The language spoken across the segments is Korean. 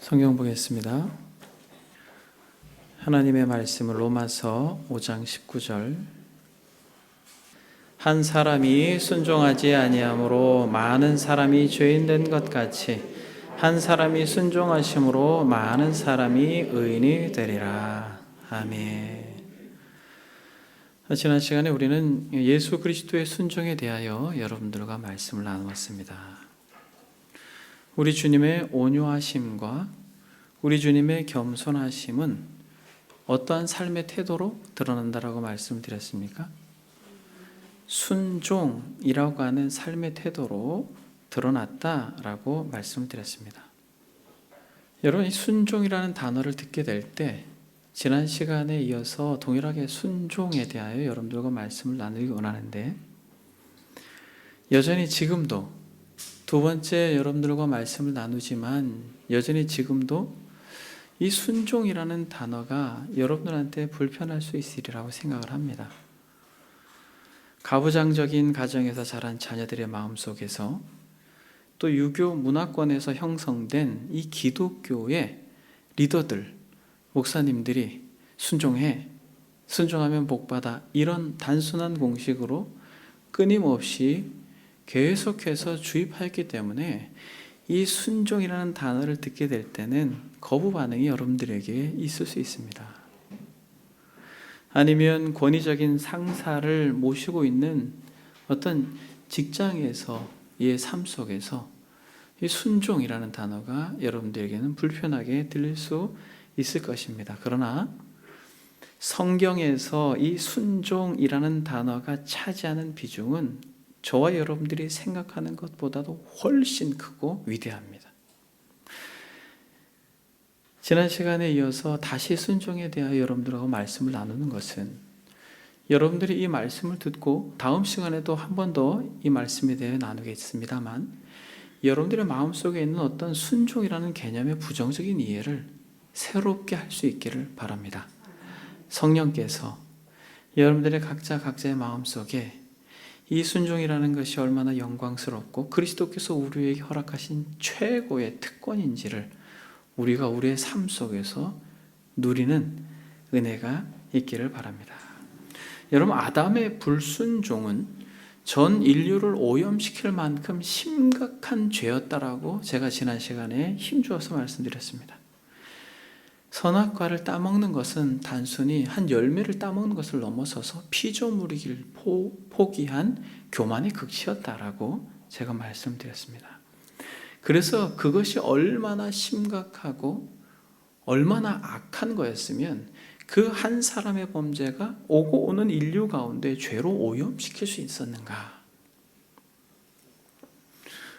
성경 보겠습니다. 하나님의 말씀을 로마서 5장 19절. 한 사람이 순종하지 아니함으로 많은 사람이 죄인 된 것 같이 한 사람이 순종하심으로 많은 사람이 의인이 되리라. 아멘. 지난 시간에 우리는 예수 그리스도의 순종에 대하여 여러분들과 말씀을 나누었습니다. 우리 주님의 온유하심과 우리 주님의 겸손하심은 어떠한 삶의 태도로 드러난다라고 말씀을 드렸습니까? 순종이라고 하는 삶의 태도로 드러났다라고 말씀을 드렸습니다. 여러분, 이 순종이라는 단어를 듣게 될 때 지난 시간에 이어서 동일하게 순종에 대하여 여러분들과 말씀을 나누기 원하는데, 여전히 지금도 두 번째 여러분들과 말씀을 나누지만 여전히 지금도 이 순종이라는 단어가 여러분들한테 불편할 수 있으리라고 생각을 합니다. 가부장적인 가정에서 자란 자녀들의 마음속에서 또 유교 문화권에서 형성된 이 기독교의 리더들, 목사님들이 순종하면 복받아, 이런 단순한 공식으로 끊임없이 계속해서 주입하였기 때문에 이 순종이라는 단어를 듣게 될 때는 거부 반응이 여러분들에게 있을 수 있습니다. 아니면 권위적인 상사를 모시고 있는 어떤 직장에서의 삶 속에서 이 순종이라는 단어가 여러분들에게는 불편하게 들릴 수 있을 것입니다. 그러나 성경에서 이 순종이라는 단어가 차지하는 비중은 저와 여러분들이 생각하는 것보다도 훨씬 크고 위대합니다. 지난 시간에 이어서 다시 순종에 대하여 여러분들하고 말씀을 나누는 것은, 여러분들이 이 말씀을 듣고 다음 시간에도 한 번 더 이 말씀에 대해 나누겠습니다만, 여러분들의 마음속에 있는 어떤 순종이라는 개념의 부정적인 이해를 새롭게 할 수 있기를 바랍니다. 성령께서 여러분들의 각자의 마음속에 이 순종이라는 것이 얼마나 영광스럽고 그리스도께서 우리에게 허락하신 최고의 특권인지를 우리가 우리의 삶 속에서 누리는 은혜가 있기를 바랍니다. 여러분, 아담의 불순종은 전 인류를 오염시킬 만큼 심각한 죄였다라고 제가 지난 시간에 힘주어서 말씀드렸습니다. 선악과를 따먹는 것은 단순히 한 열매를 따먹는 것을 넘어서서 피조물이길 포기한 교만의 극치였다라고 제가 말씀드렸습니다. 그래서 그것이 얼마나 심각하고 얼마나 악한 거였으면 그 한 사람의 범죄가 오고 오는 인류 가운데 죄로 오염시킬 수 있었는가.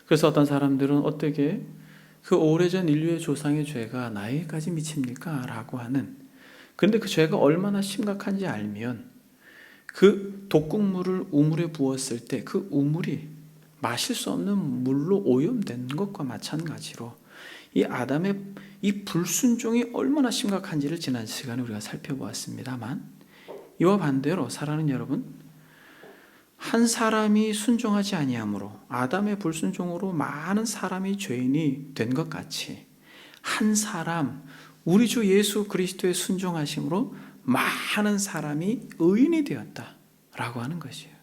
그래서 어떤 사람들은 어떻게 그 오래전 인류의 조상의 죄가 나에게까지 미칩니까? 라고 하는, 그런데 그 죄가 얼마나 심각한지 알면 그 독극물을 우물에 부었을 때 그 우물이 마실 수 없는 물로 오염된 것과 마찬가지로 이 아담의 이 불순종이 얼마나 심각한지를 지난 시간에 우리가 살펴보았습니다만, 이와 반대로 사랑하는 여러분, 한 사람이 순종하지 아니함으로, 아담의 불순종으로 많은 사람이 죄인이 된 것 같이 한 사람, 우리 주 예수 그리스도의 순종하심으로 많은 사람이 의인이 되었다라고 하는 것이에요.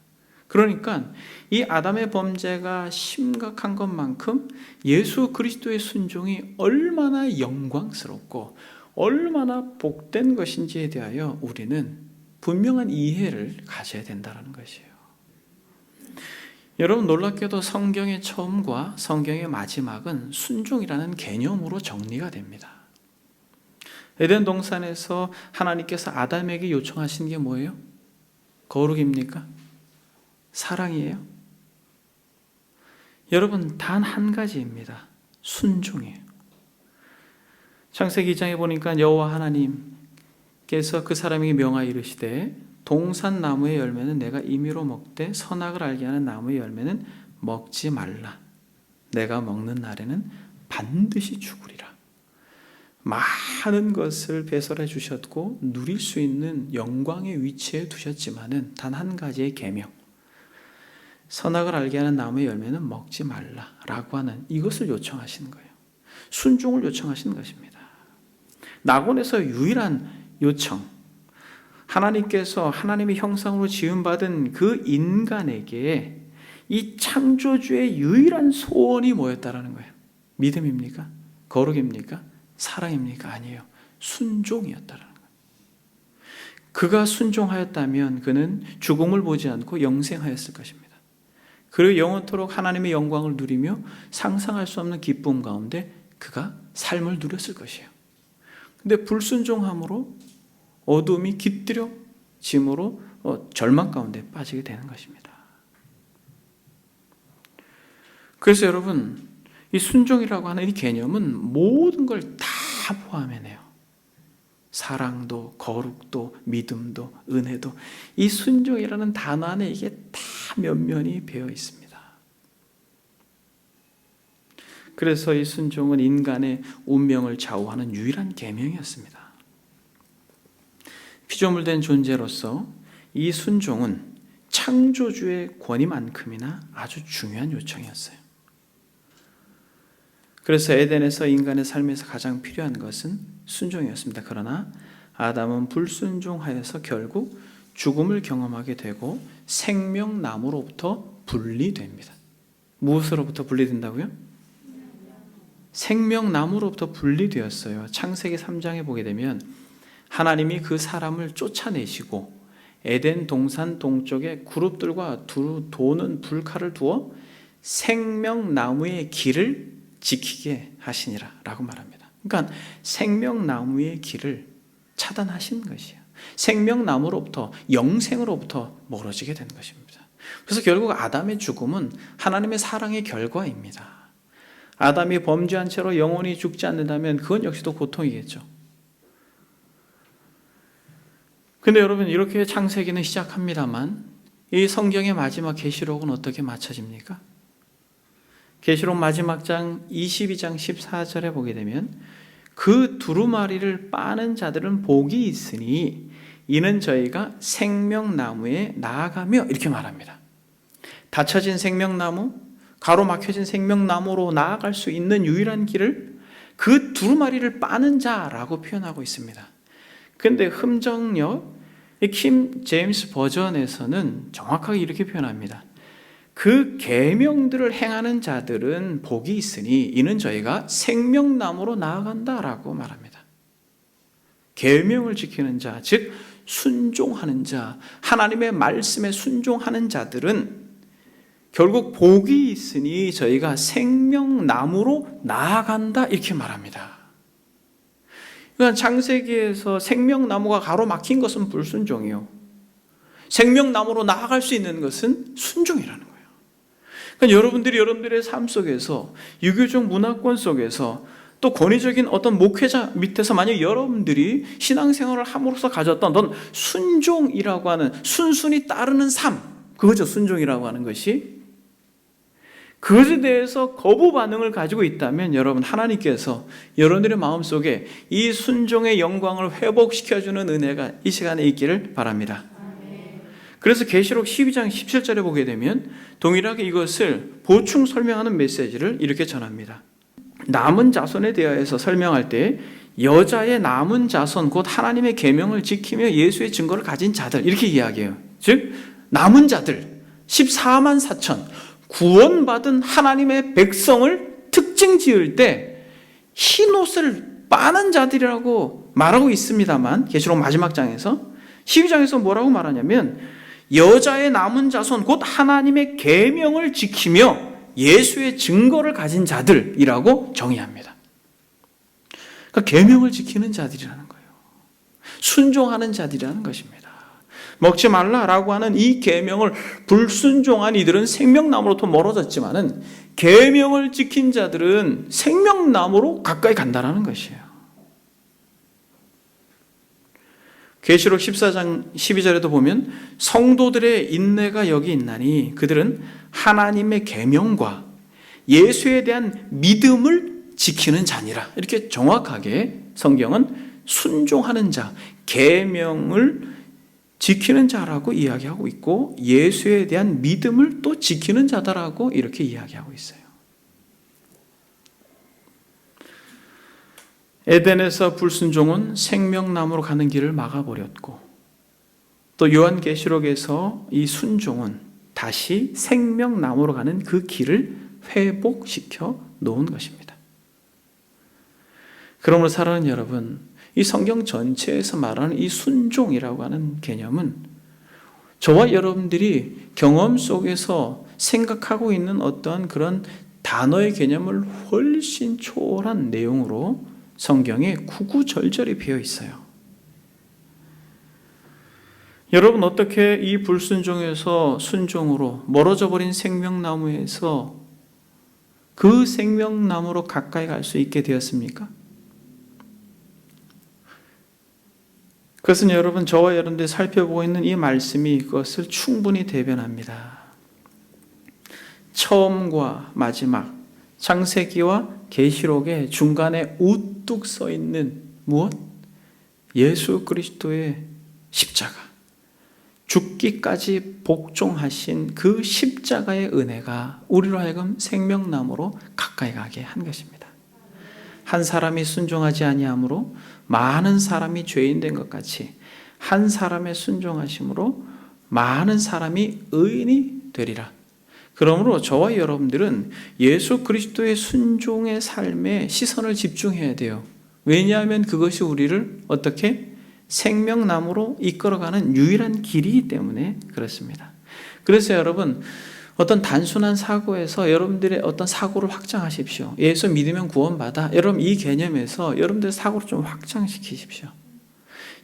그러니까 이 아담의 범죄가 심각한 것만큼 예수 그리스도의 순종이 얼마나 영광스럽고 얼마나 복된 것인지에 대하여 우리는 분명한 이해를 가져야 된다는 것이에요. 여러분, 놀랍게도 성경의 처음과 성경의 마지막은 순종이라는 개념으로 정리가 됩니다. 에덴 동산에서 하나님께서 아담에게 요청하신 게 뭐예요? 거룩입니까? 사랑이에요? 여러분, 단 한 가지입니다. 순종이에요. 창세기 2장에 보니까 여호와 하나님께서 그 사람에게 명하여 이르시되 동산 나무의 열매는 내가 임의로 먹되 선악을 알게 하는 나무의 열매는 먹지 말라. 내가 먹는 날에는 반드시 죽으리라. 많은 것을 배설해 주셨고 누릴 수 있는 영광의 위치에 두셨지만은 단 한 가지의 계명, 선악을 알게 하는 나무의 열매는 먹지 말라라고 하는 이것을 요청하시는 거예요. 순종을 요청하시는 것입니다. 낙원에서 유일한 요청, 하나님께서 하나님의 형상으로 지음받은 그 인간에게 이 창조주의 유일한 소원이 뭐였다라는 거예요? 믿음입니까? 거룩입니까? 사랑입니까? 아니에요. 순종이었다라는 거예요. 그가 순종하였다면 그는 죽음을 보지 않고 영생하였을 것입니다. 그리고 영원토록 하나님의 영광을 누리며 상상할 수 없는 기쁨 가운데 그가 삶을 누렸을 것이에요. 근데 불순종함으로 어둠이 깃들여짐으로 절망 가운데 빠지게 되는 것입니다. 그래서 여러분, 이 순종이라고 하는 이 개념은 모든 걸 다 포함해내요. 사랑도, 거룩도, 믿음도, 은혜도. 이 순종이라는 단어 안에 이게 다 면면이 배어 있습니다. 그래서 이 순종은 인간의 운명을 좌우하는 유일한 계명이었습니다. 피조물된 존재로서 이 순종은 창조주의 권위만큼이나 아주 중요한 요청이었어요. 그래서 에덴에서 인간의 삶에서 가장 필요한 것은 순종이었습니다. 그러나 아담은 불순종하여서 결국 죽음을 경험하게 되고 생명나무로부터 분리됩니다. 무엇으로부터 분리된다고요? 생명나무로부터 분리되었어요. 창세기 3장에 보게 되면 하나님이 그 사람을 쫓아내시고 에덴 동산 동쪽에 그룹들과 도는 불칼을 두어 생명나무의 길을 지키게 하시니라 라고 말합니다. 그러니까 생명나무의 길을 차단하신 것이에요. 생명나무로부터, 영생으로부터 멀어지게 된 것입니다. 그래서 결국 아담의 죽음은 하나님의 사랑의 결과입니다. 아담이 범죄한 채로 영원히 죽지 않는다면 그건 역시도 고통이겠죠. 근데 여러분, 이렇게 창세기는 시작합니다만 이 성경의 마지막 계시록은 어떻게 마쳐집니까? 계시록 마지막 장 22장 14절에 보게 되면 그 두루마리를 빠는 자들은 복이 있으니 이는 저희가 생명나무에 나아가며 이렇게 말합니다. 닫혀진 생명나무, 가로막혀진 생명나무로 나아갈 수 있는 유일한 길을 그 두루마리를 빠는 자라고 표현하고 있습니다. 그런데 흠정역 킴 제임스 버전에서는 정확하게 이렇게 표현합니다. 그 계명들을 행하는 자들은 복이 있으니 이는 저희가 생명나무로 나아간다라고 말합니다. 계명을 지키는 자, 즉 순종하는 자, 하나님의 말씀에 순종하는 자들은 결국 복이 있으니 저희가 생명나무로 나아간다 이렇게 말합니다. 그러니까 창세기에서 생명나무가 가로막힌 것은 불순종이요, 생명나무로 나아갈 수 있는 것은 순종이라는 거예요. 그러니까 여러분들의 삶 속에서, 유교적 문화권 속에서, 또 권위적인 어떤 목회자 밑에서 만약 여러분들이 신앙생활을 함으로써 가졌던 어떤 순종이라고 하는, 순순히 따르는 삶, 그거죠, 순종이라고 하는 것이. 그것에 대해서 거부 반응을 가지고 있다면 여러분, 하나님께서 여러분들의 마음속에 이 순종의 영광을 회복시켜주는 은혜가 이 시간에 있기를 바랍니다. 그래서 계시록 12장 17절에 보게 되면 동일하게 이것을 보충 설명하는 메시지를 이렇게 전합니다. 남은 자손에 대하여서 설명할 때 여자의 남은 자손, 곧 하나님의 계명을 지키며 예수의 증거를 가진 자들, 이렇게 이야기해요. 즉 남은 자들 14만 4천 구원받은 하나님의 백성을 특징 지을 때 흰옷을 빠는 자들이라고 말하고 있습니다만, 계시록 마지막 장에서 12장에서 뭐라고 말하냐면 여자의 남은 자손, 곧 하나님의 계명을 지키며 예수의 증거를 가진 자들이라고 정의합니다. 그러니까 계명을 지키는 자들이라는 거예요. 순종하는 자들이라는 것입니다. 먹지 말라라고 하는 이 계명을 불순종한 이들은 생명나무로부터 멀어졌지만은 계명을 지킨 자들은 생명나무로 가까이 간다는 것이에요. 계시록 14장 12절에도 보면 성도들의 인내가 여기 있나니 그들은 하나님의 계명과 예수에 대한 믿음을 지키는 자니라. 이렇게 정확하게 성경은 순종하는 자, 계명을 지키는 자라고 이야기하고 있고 예수에 대한 믿음을 또 지키는 자다라고 이렇게 이야기하고 있어요. 에덴에서 불순종은 생명나무로 가는 길을 막아버렸고, 또 요한계시록에서 이 순종은 다시 생명나무로 가는 그 길을 회복시켜 놓은 것입니다. 그러므로 사랑하는 여러분, 이 성경 전체에서 말하는 이 순종이라고 하는 개념은 저와 여러분들이 경험 속에서 생각하고 있는 어떤 그런 단어의 개념을 훨씬 초월한 내용으로 성경에 구구절절히 비어 있어요. 여러분, 어떻게 이 불순종에서 순종으로 멀어져 버린 생명나무에서 그 생명나무로 가까이 갈 수 있게 되었습니까? 그것은 여러분, 저와 여러분들이 살펴보고 있는 이 말씀이 그것을 충분히 대변합니다. 처음과 마지막, 창세기와 계시록의 중간에 우뚝 서 있는 무엇? 예수 그리스도의 십자가. 죽기까지 복종하신 그 십자가의 은혜가 우리로 하여금 생명나무로 가까이 가게 한 것입니다. 한 사람이 순종하지 아니함으로 많은 사람이 죄인 된 것 같이 한 사람의 순종하심으로 많은 사람이 의인이 되리라. 그러므로 저와 여러분들은 예수 그리스도의 순종의 삶에 시선을 집중해야 돼요. 왜냐하면 그것이 우리를 어떻게 생명나무로 이끌어가는 유일한 길이기 때문에 그렇습니다. 그래서 여러분, 어떤 단순한 사고에서 여러분들의 어떤 사고를 확장하십시오. 예수 믿으면 구원받아. 여러분, 이 개념에서 여러분들의 사고를 좀 확장시키십시오.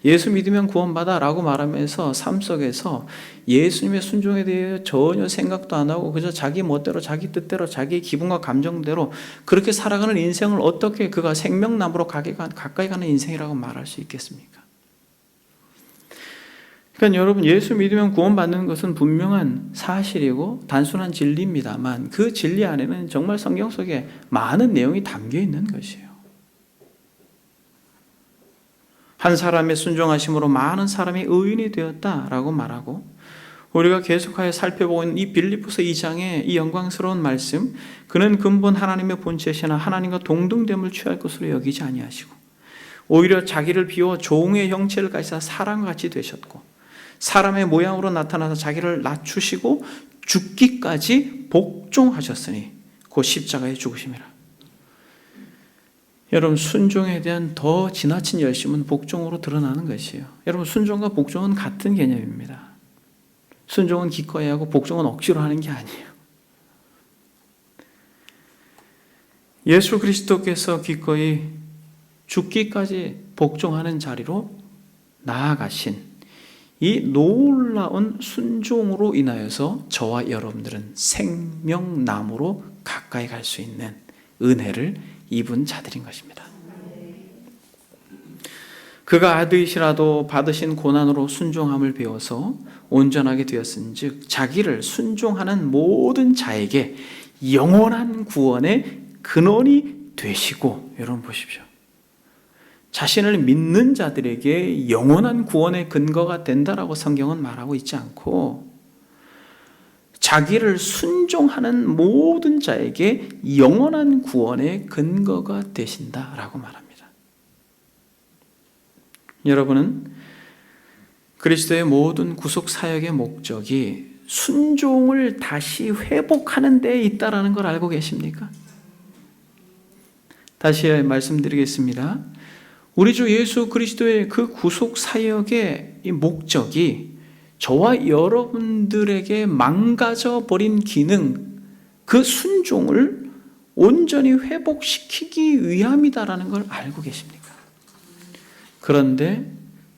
예수 믿으면 구원받아 라고 말하면서 삶 속에서 예수님의 순종에 대해 전혀 생각도 안 하고 그저 자기 멋대로 자기 뜻대로 자기 기분과 감정대로 그렇게 살아가는 인생을 어떻게 그가 생명나무로 가까이 가는 인생이라고 말할 수 있겠습니까? 그러니까 여러분, 예수 믿으면 구원받는 것은 분명한 사실이고 단순한 진리입니다만 그 진리 안에는 정말 성경 속에 많은 내용이 담겨 있는 것이에요. 한 사람의 순종하심으로 많은 사람이 의인이 되었다라고 말하고, 우리가 계속하여 살펴보고 있는 이 빌립보서 2장의 이 영광스러운 말씀, 그는 근본 하나님의 본체시나 하나님과 동등됨을 취할 것으로 여기지 아니하시고 오히려 자기를 비워 종의 형체를 가지사 사람과 같이 되셨고 사람의 모양으로 나타나서 자기를 낮추시고 죽기까지 복종하셨으니 곧 십자가에 죽으심이라. 여러분, 순종에 대한 더 지나친 열심은 복종으로 드러나는 것이에요. 여러분, 순종과 복종은 같은 개념입니다. 순종은 기꺼이 하고 복종은 억지로 하는 게 아니에요. 예수 그리스도께서 기꺼이 죽기까지 복종하는 자리로 나아가신 이 놀라운 순종으로 인하여서 저와 여러분들은 생명나무로 가까이 갈 수 있는 은혜를 입은 자들인 것입니다. 그가 아들이시라도 받으신 고난으로 순종함을 배워서 온전하게 되었은즉 자기를 순종하는 모든 자에게 영원한 구원의 근원이 되시고, 여러분 보십시오. 자신을 믿는 자들에게 영원한 구원의 근거가 된다라고 성경은 말하고 있지 않고 자기를 순종하는 모든 자에게 영원한 구원의 근거가 되신다라고 말합니다. 여러분은 그리스도의 모든 구속 사역의 목적이 순종을 다시 회복하는 데 있다라는 걸 알고 계십니까? 다시 말씀드리겠습니다. 우리 주 예수 그리스도의 그 구속 사역의 이 목적이 저와 여러분들에게 망가져 버린 기능, 그 순종을 온전히 회복시키기 위함이다라는 걸 알고 계십니까? 그런데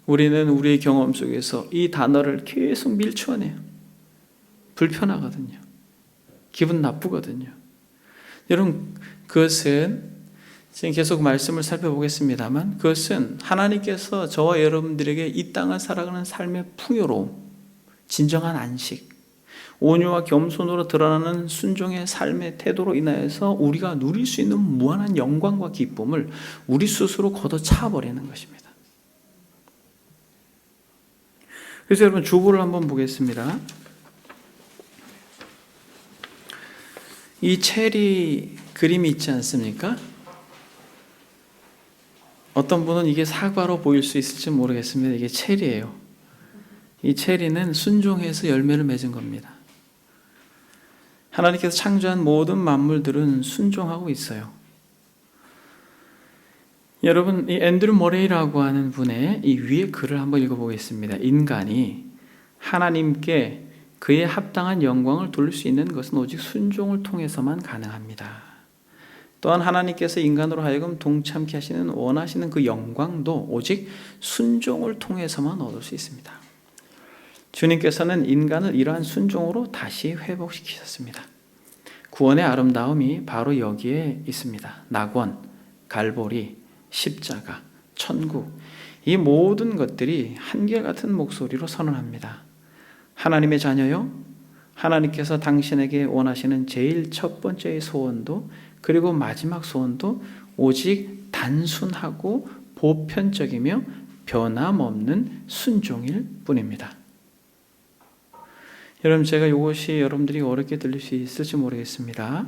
우리는 우리의 경험 속에서 이 단어를 계속 밀쳐내요. 불편하거든요. 기분 나쁘거든요. 여러분, 그것은 지금 계속 말씀을 살펴보겠습니다만 그것은 하나님께서 저와 여러분들에게 이 땅을 살아가는 삶의 풍요로움, 진정한 안식, 온유와 겸손으로 드러나는 순종의 삶의 태도로 인하여서 우리가 누릴 수 있는 무한한 영광과 기쁨을 우리 스스로 걷어차버리는 것입니다. 그래서 여러분, 주보를 한번 보겠습니다. 이 체리 그림이 있지 않습니까? 어떤 분은 이게 사과로 보일 수 있을지 모르겠습니다. 이게 체리예요. 이 체리는 순종해서 열매를 맺은 겁니다. 하나님께서 창조한 모든 만물들은 순종하고 있어요. 여러분, 이 앤드류 머레이라고 하는 분의 이 위에 글을 한번 읽어보겠습니다. 인간이 하나님께 그에 합당한 영광을 돌릴 수 있는 것은 오직 순종을 통해서만 가능합니다. 또한 하나님께서 인간으로 하여금 동참케 하시는 원하시는 그 영광도 오직 순종을 통해서만 얻을 수 있습니다. 주님께서는 인간을 이러한 순종으로 다시 회복시키셨습니다. 구원의 아름다움이 바로 여기에 있습니다. 낙원, 갈보리, 십자가, 천국, 이 모든 것들이 한결같은 목소리로 선언합니다. 하나님의 자녀요, 하나님께서 당신에게 원하시는 제일 첫 번째의 소원도 그리고 마지막 소원도 오직 단순하고 보편적이며 변함없는 순종일 뿐입니다. 여러분, 제가 이것이 여러분들이 어렵게 들릴 수 있을지 모르겠습니다.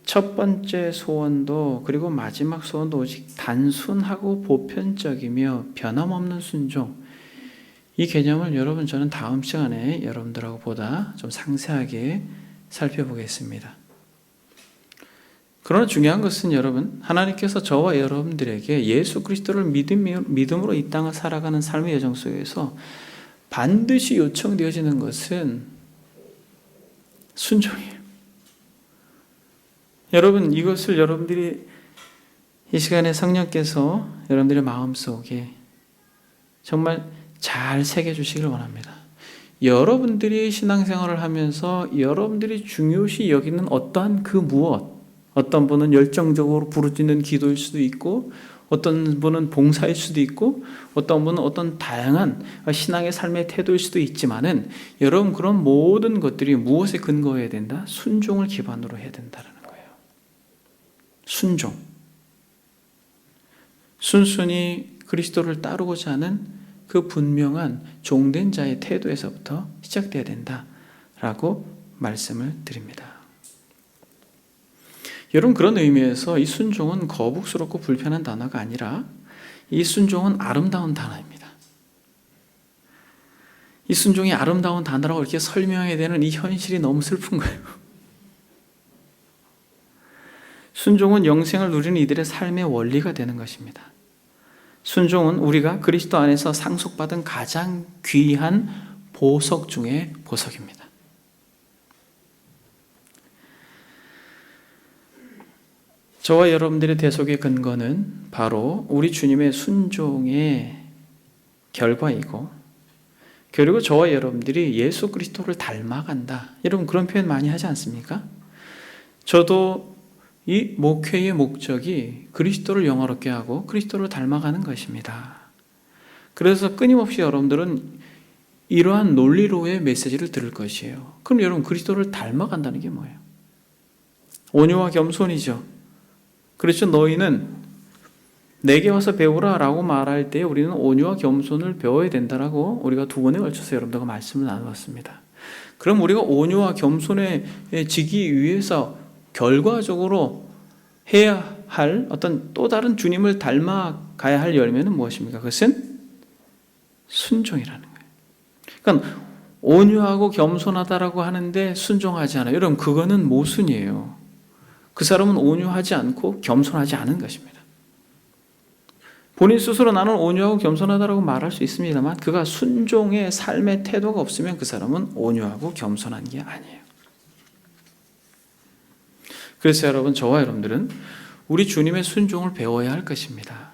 첫 번째 소원도 그리고 마지막 소원도 오직 단순하고 보편적이며 변함없는 순종, 이 개념을 여러분, 저는 다음 시간에 여러분들하고 보다 좀 상세하게 살펴보겠습니다. 그러나 중요한 것은 여러분, 하나님께서 저와 여러분들에게 예수 그리스도를 믿음으로 이 땅을 살아가는 삶의 여정 속에서 반드시 요청되어지는 것은 순종이에요. 여러분, 이것을 여러분들이 이 시간에 성령께서 여러분들의 마음속에 정말 잘 새겨주시길 원합니다. 여러분들이 신앙생활을 하면서 여러분들이 중요시 여기는 어떠한 그 무엇, 어떤 분은 열정적으로 부르짖는 기도일 수도 있고, 어떤 분은 봉사일 수도 있고, 어떤 분은 어떤 다양한 신앙의 삶의 태도일 수도 있지만은, 여러분, 그런 모든 것들이 무엇에 근거해야 된다? 순종을 기반으로 해야 된다는 거예요. 순종. 순순히 그리스도를 따르고자 하는 그 분명한 종된 자의 태도에서부터 시작돼야 된다라고 말씀을 드립니다. 여러분, 그런 의미에서 이 순종은 거북스럽고 불편한 단어가 아니라 이 순종은 아름다운 단어입니다. 이 순종이 아름다운 단어라고 이렇게 설명해야 되는 이 현실이 너무 슬픈 거예요. 순종은 영생을 누리는 이들의 삶의 원리가 되는 것입니다. 순종은 우리가 그리스도 안에서 상속받은 가장 귀한 보석 중의 보석입니다. 저와 여러분들의 대속의 근거는 바로 우리 주님의 순종의 결과이고, 그리고 저와 여러분들이 예수 그리스도를 닮아간다. 여러분, 그런 표현 많이 하지 않습니까? 저도 이 목회의 목적이 그리스도를 영화롭게 하고 그리스도를 닮아가는 것입니다. 그래서 끊임없이 여러분들은 이러한 논리로의 메시지를 들을 것이에요. 그럼 여러분, 그리스도를 닮아간다는 게 뭐예요? 온유와 겸손이죠. 그렇죠. 너희는 내게 와서 배우라 라고 말할 때 우리는 온유와 겸손을 배워야 된다라고 우리가 2번에 걸쳐서 여러분들과 말씀을 나누었습니다. 그럼 우리가 온유와 겸손해지기 위해서 결과적으로 해야 할 어떤 또 다른 주님을 닮아가야 할 열매는 무엇입니까? 그것은 순종이라는 거예요. 그러니까 온유하고 겸손하다라고 하는데 순종하지 않아요. 여러분, 그거는 모순이에요. 그 사람은 온유하지 않고 겸손하지 않은 것입니다. 본인 스스로 나는 온유하고 겸손하다라고 말할 수 있습니다만, 그가 순종의 삶의 태도가 없으면 그 사람은 온유하고 겸손한 게 아니에요. 그래서 여러분, 저와 여러분들은 우리 주님의 순종을 배워야 할 것입니다.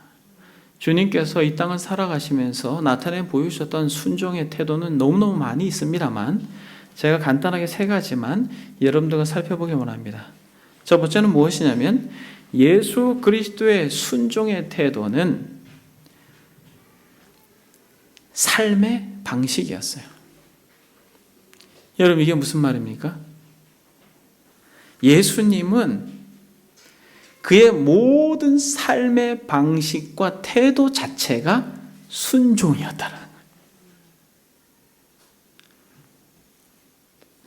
주님께서 이 땅을 살아가시면서 나타내 보여주셨던 순종의 태도는 너무너무 많이 있습니다만, 제가 간단하게 3가지만 여러분들과 살펴보기 원합니다. 첫 번째는 무엇이냐면, 예수 그리스도의 순종의 태도는 삶의 방식이었어요. 여러분, 이게 무슨 말입니까? 예수님은 그의 모든 삶의 방식과 태도 자체가 순종이었다는 거예요.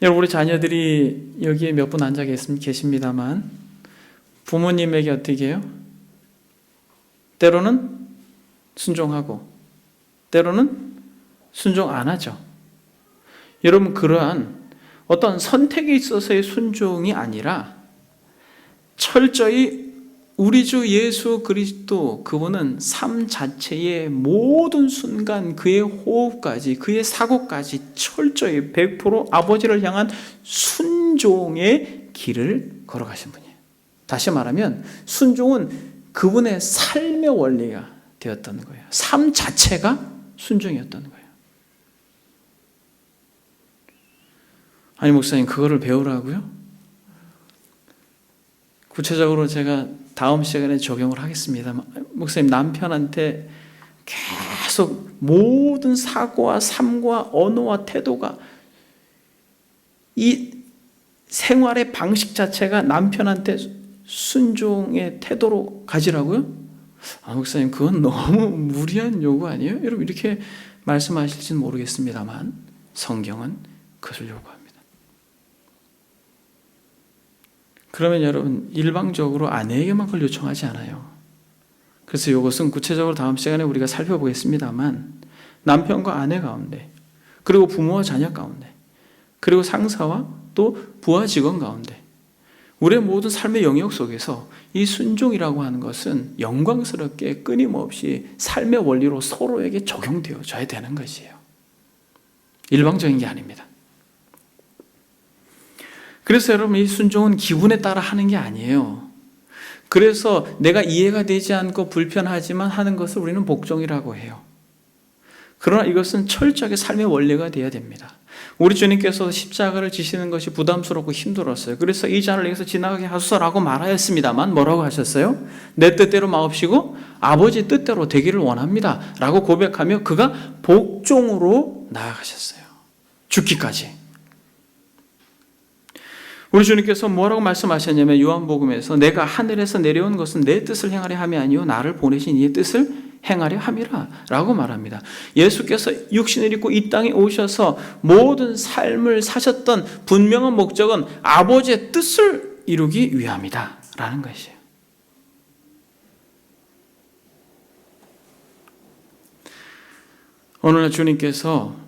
여러분, 우리 자녀들이 여기에 몇 분 앉아 계십니다만, 부모님에게 어떻게 해요? 때로는 순종하고 때로는 순종 안 하죠. 여러분, 그러한 어떤 선택에 있어서의 순종이 아니라 철저히 우리 주 예수 그리스도, 그분은 삶 자체의 모든 순간, 그의 호흡까지, 그의 사고까지 철저히 100% 아버지를 향한 순종의 길을 걸어가신 분이에요. 다시 말하면 순종은 그분의 삶의 원리가 되었던 거예요. 삶 자체가 순종이었던 거예요. 아니, 목사님, 그거를 배우라고요? 구체적으로 제가 다음 시간에 적용을 하겠습니다. 목사님, 남편한테 계속 모든 사고와 삶과 언어와 태도가, 이 생활의 방식 자체가 남편한테 순종의 태도로 가지라고요? 목사님, 그건 너무 무리한 요구 아니에요? 여러분, 이렇게 말씀하실지는 모르겠습니다만 성경은 그것을 요구합니다. 그러면 여러분, 일방적으로 아내에게만 그걸 요청하지 않아요. 그래서 이것은 구체적으로 다음 시간에 우리가 살펴보겠습니다만 남편과 아내 가운데, 그리고 부모와 자녀 가운데, 그리고 상사와 또 부하 직원 가운데, 우리의 모든 삶의 영역 속에서 이 순종이라고 하는 것은 영광스럽게 끊임없이 삶의 원리로 서로에게 적용되어져야 되는 것이에요. 일방적인 게 아닙니다. 그래서 여러분, 이 순종은 기분에 따라 하는 게 아니에요. 그래서 내가 이해가 되지 않고 불편하지만 하는 것을 우리는 복종이라고 해요. 그러나 이것은 철저하게 삶의 원리가 되어야 됩니다. 우리 주님께서 십자가를 지시는 것이 부담스럽고 힘들었어요. 그래서 이 잔을 여기서 지나가게 하소서라고 말하였습니다만 뭐라고 하셨어요? 내 뜻대로 마옵시고 아버지 뜻대로 되기를 원합니다 라고 고백하며 그가 복종으로 나아가셨어요. 죽기까지. 우리 주님께서 뭐라고 말씀하셨냐면 요한복음에서 내가 하늘에서 내려온 것은 내 뜻을 행하려 함이 아니요 나를 보내신 이의 뜻을 행하려 함이라 라고 말합니다. 예수께서 육신을 입고 이 땅에 오셔서 모든 삶을 사셨던 분명한 목적은 아버지의 뜻을 이루기 위함이다 라는 것이에요. 오늘 주님께서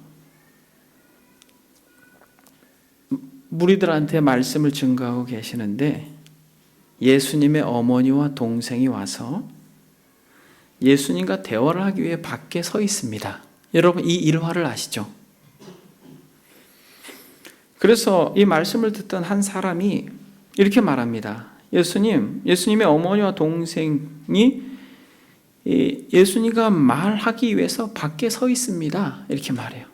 무리들한테 말씀을 증거하고 계시는데 예수님의 어머니와 동생이 와서 예수님과 대화를 하기 위해 밖에 서 있습니다. 여러분, 이 일화를 아시죠? 그래서 이 말씀을 듣던 한 사람이 이렇게 말합니다. 예수님의 어머니와 동생이 예수님과 말하기 위해서 밖에 서 있습니다. 이렇게 말해요.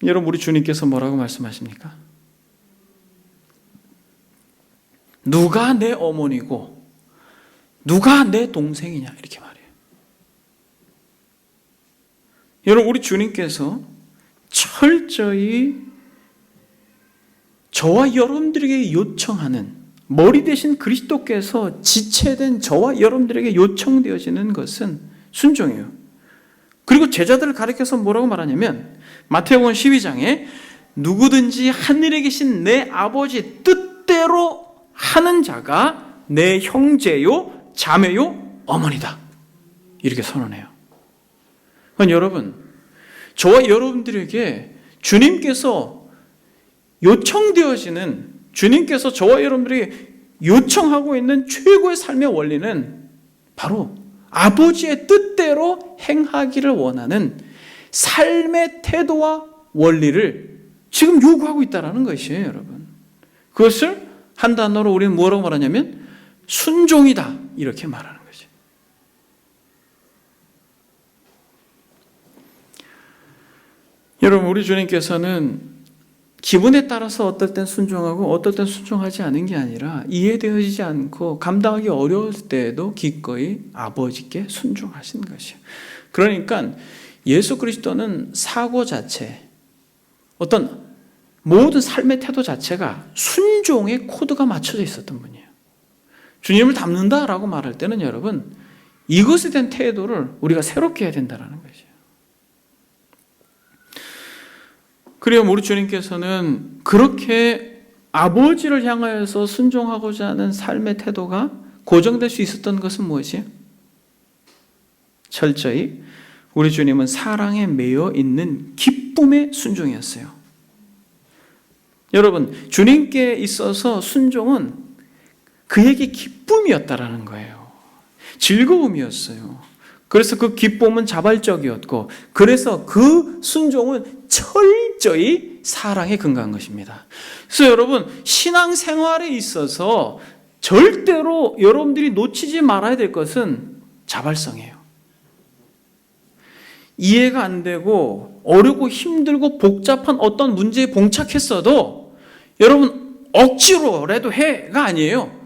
여러분, 우리 주님께서 뭐라고 말씀하십니까? 누가 내 어머니고 누가 내 동생이냐 이렇게 말해요. 여러분, 우리 주님께서 철저히 저와 여러분들에게 요청하는, 머리 대신 그리스도께서 지체된 저와 여러분들에게 요청되어지는 것은 순종이에요. 그리고 제자들을 가리켜서 뭐라고 말하냐면 마태복음 12장에 누구든지 하늘에 계신 내 아버지 뜻대로 하는 자가 내 형제요 자매요 어머니다 이렇게 선언해요. 그러니까 여러분, 저와 여러분들에게 주님께서 요청되어지는, 주님께서 저와 여러분들에게 요청하고 있는 최고의 삶의 원리는 바로 아버지의 뜻대로 행하기를 원하는 삶의 태도와 원리를 지금 요구하고 있다는 것이에요, 여러분. 그것을 한 단어로 우리는 뭐라고 말하냐면 순종이다 이렇게 말하는 거죠. 여러분, 우리 주님께서는 기분에 따라서 어떨 땐 순종하고 어떨 땐 순종하지 않은 게 아니라 이해되어지지 않고 감당하기 어려울 때에도 기꺼이 아버지께 순종하신 것이에요. 그러니까 예수 그리스도는 사고 자체, 어떤 모든 삶의 태도 자체가 순종의 코드가 맞춰져 있었던 분이에요. 주님을 닮는다라고 말할 때는 여러분, 이것에 대한 태도를 우리가 새롭게 해야 된다는 것이에요. 그리고 우리 주님께서는 그렇게 아버지를 향하여서 순종하고자 하는 삶의 태도가 고정될 수 있었던 것은 무엇이에요? 철저히 우리 주님은 사랑에 매여 있는 기쁨의 순종이었어요. 여러분, 주님께 있어서 순종은 그에게 기쁨이었다라는 거예요. 즐거움이었어요. 그래서 그 기쁨은 자발적이었고, 그래서 그 순종은 철저히 사랑에 근거한 것입니다. 그래서 여러분, 신앙생활에 있어서 절대로 여러분들이 놓치지 말아야 될 것은 자발성이에요. 이해가 안 되고 어렵고 힘들고 복잡한 어떤 문제에 봉착했어도 여러분 억지로라도 해가 아니에요.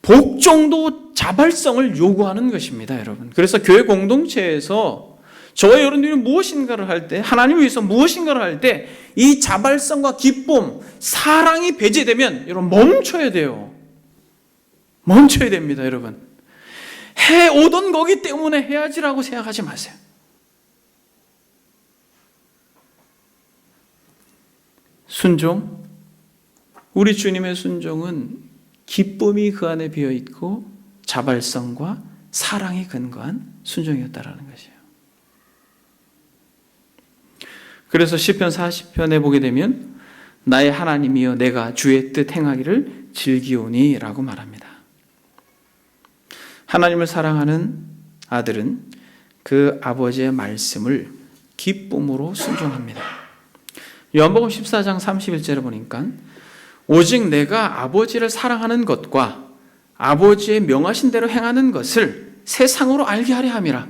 복종도 자발성을 요구하는 것입니다, 여러분. 그래서 교회 공동체에서 저와 여러분들이 무엇인가를 할 때, 하나님을 위해서 무엇인가를 할 때 이 자발성과 기쁨, 사랑이 배제되면 여러분 멈춰야 돼요. 멈춰야 됩니다, 여러분. 해오던 거기 때문에 해야지라고 생각하지 마세요. 순종, 우리 주님의 순종은 기쁨이 그 안에 비어있고 자발성과 사랑에 근거한 순종이었다라는 것이에요. 그래서 시편 40편에 보게 되면 나의 하나님이여 내가 주의 뜻 행하기를 즐기오니 라고 말합니다. 하나님을 사랑하는 아들은 그 아버지의 말씀을 기쁨으로 순종합니다. 요한복음 14장 31절에 보니까 오직 내가 아버지를 사랑하는 것과 아버지의 명하신 대로 행하는 것을 세상으로 알게 하려 함이라.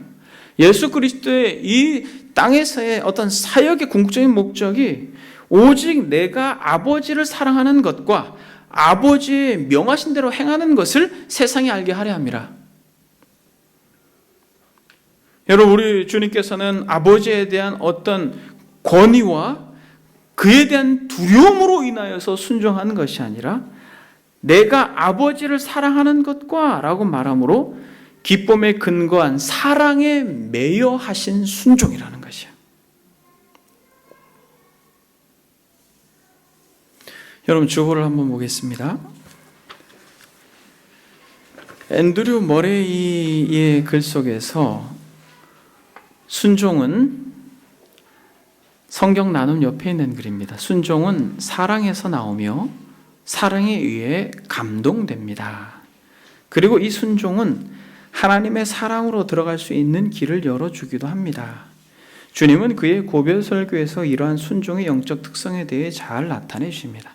예수 그리스도의 이 땅에서의 어떤 사역의 궁극적인 목적이 오직 내가 아버지를 사랑하는 것과 아버지의 명하신 대로 행하는 것을 세상에 알게 하려 함이라. 여러분, 우리 주님께서는 아버지에 대한 어떤 권위와 그에 대한 두려움으로 인하여서 순종하는 것이 아니라 내가 아버지를 사랑하는 것과 라고 말함으로 기쁨에 근거한 사랑에 매여 하신 순종이라는 것이에요. 여러분, 주보를 한번 보겠습니다. 앤드류 머레이의 글 속에서 순종은 성경 나눔 옆에 있는 글입니다. 순종은 사랑에서 나오며 사랑에 의해 감동됩니다. 그리고 이 순종은 하나님의 사랑으로 들어갈 수 있는 길을 열어주기도 합니다. 주님은 그의 고별 설교에서 이러한 순종의 영적 특성에 대해 잘 나타내 주십니다.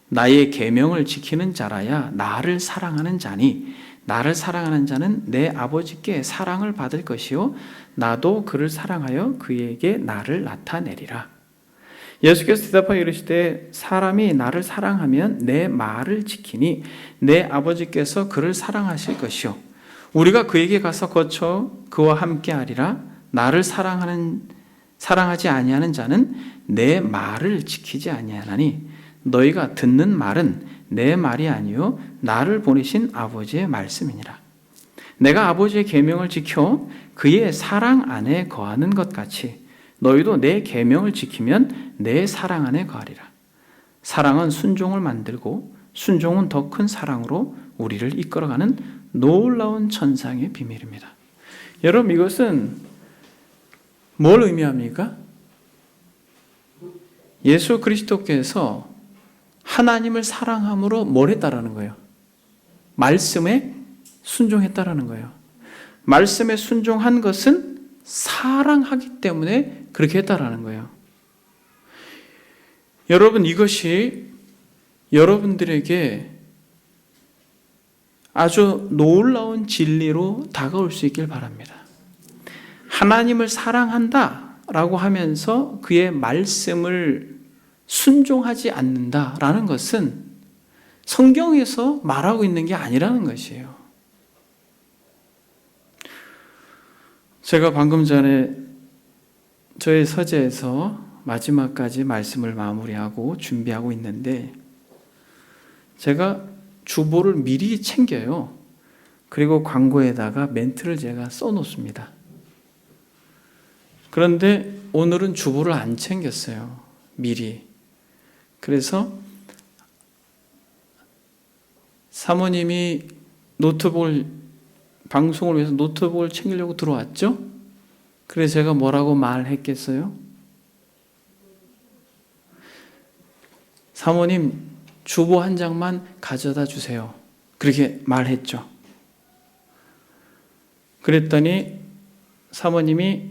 나의 계명을 지키는 자라야 나를 사랑하는 자니 나를 사랑하는 자는 내 아버지께 사랑을 받을 것이요 나도 그를 사랑하여 그에게 나를 나타내리라. 예수께서 대답하여 이르시되 사람이 나를 사랑하면 내 말을 지키니 내 아버지께서 그를 사랑하실 것이요 우리가 그에게 가서 거쳐 그와 함께 하리라. 나를 사랑하지 아니하는 자는 내 말을 지키지 아니하나니 너희가 듣는 말은 내 말이 아니요 나를 보내신 아버지의 말씀이니라. 내가 아버지의 계명을 지켜 그의 사랑 안에 거하는 것 같이 너희도 내 계명을 지키면 내 사랑 안에 거하리라. 사랑은 순종을 만들고 순종은 더 큰 사랑으로 우리를 이끌어가는 놀라운 천상의 비밀입니다. 여러분, 이것은 뭘 의미합니까? 예수 그리스도께서 하나님을 사랑함으로 뭘 했다라는 거예요? 말씀에 순종했다라는 거예요. 말씀에 순종한 것은 사랑하기 때문에 그렇게 했다라는 거예요. 여러분, 이것이 여러분들에게 아주 놀라운 진리로 다가올 수 있길 바랍니다. 하나님을 사랑한다라고 하면서 그의 말씀을 순종하지 않는다라는 것은 성경에서 말하고 있는 게 아니라는 것이에요. 제가 방금 전에 저의 서재에서 마지막까지 말씀을 마무리하고 준비하고 있는데 제가 주보를 미리 챙겨요. 그리고 광고에다가 멘트를 제가 써놓습니다. 그런데 오늘은 주보를 안 챙겼어요. 미리. 그래서 사모님이 노트북을 방송을 위해서 노트북을 챙기려고 들어왔죠? 그래서 제가 뭐라고 말했겠어요? 사모님, 주보 한 장만 가져다 주세요. 그렇게 말했죠. 그랬더니 사모님이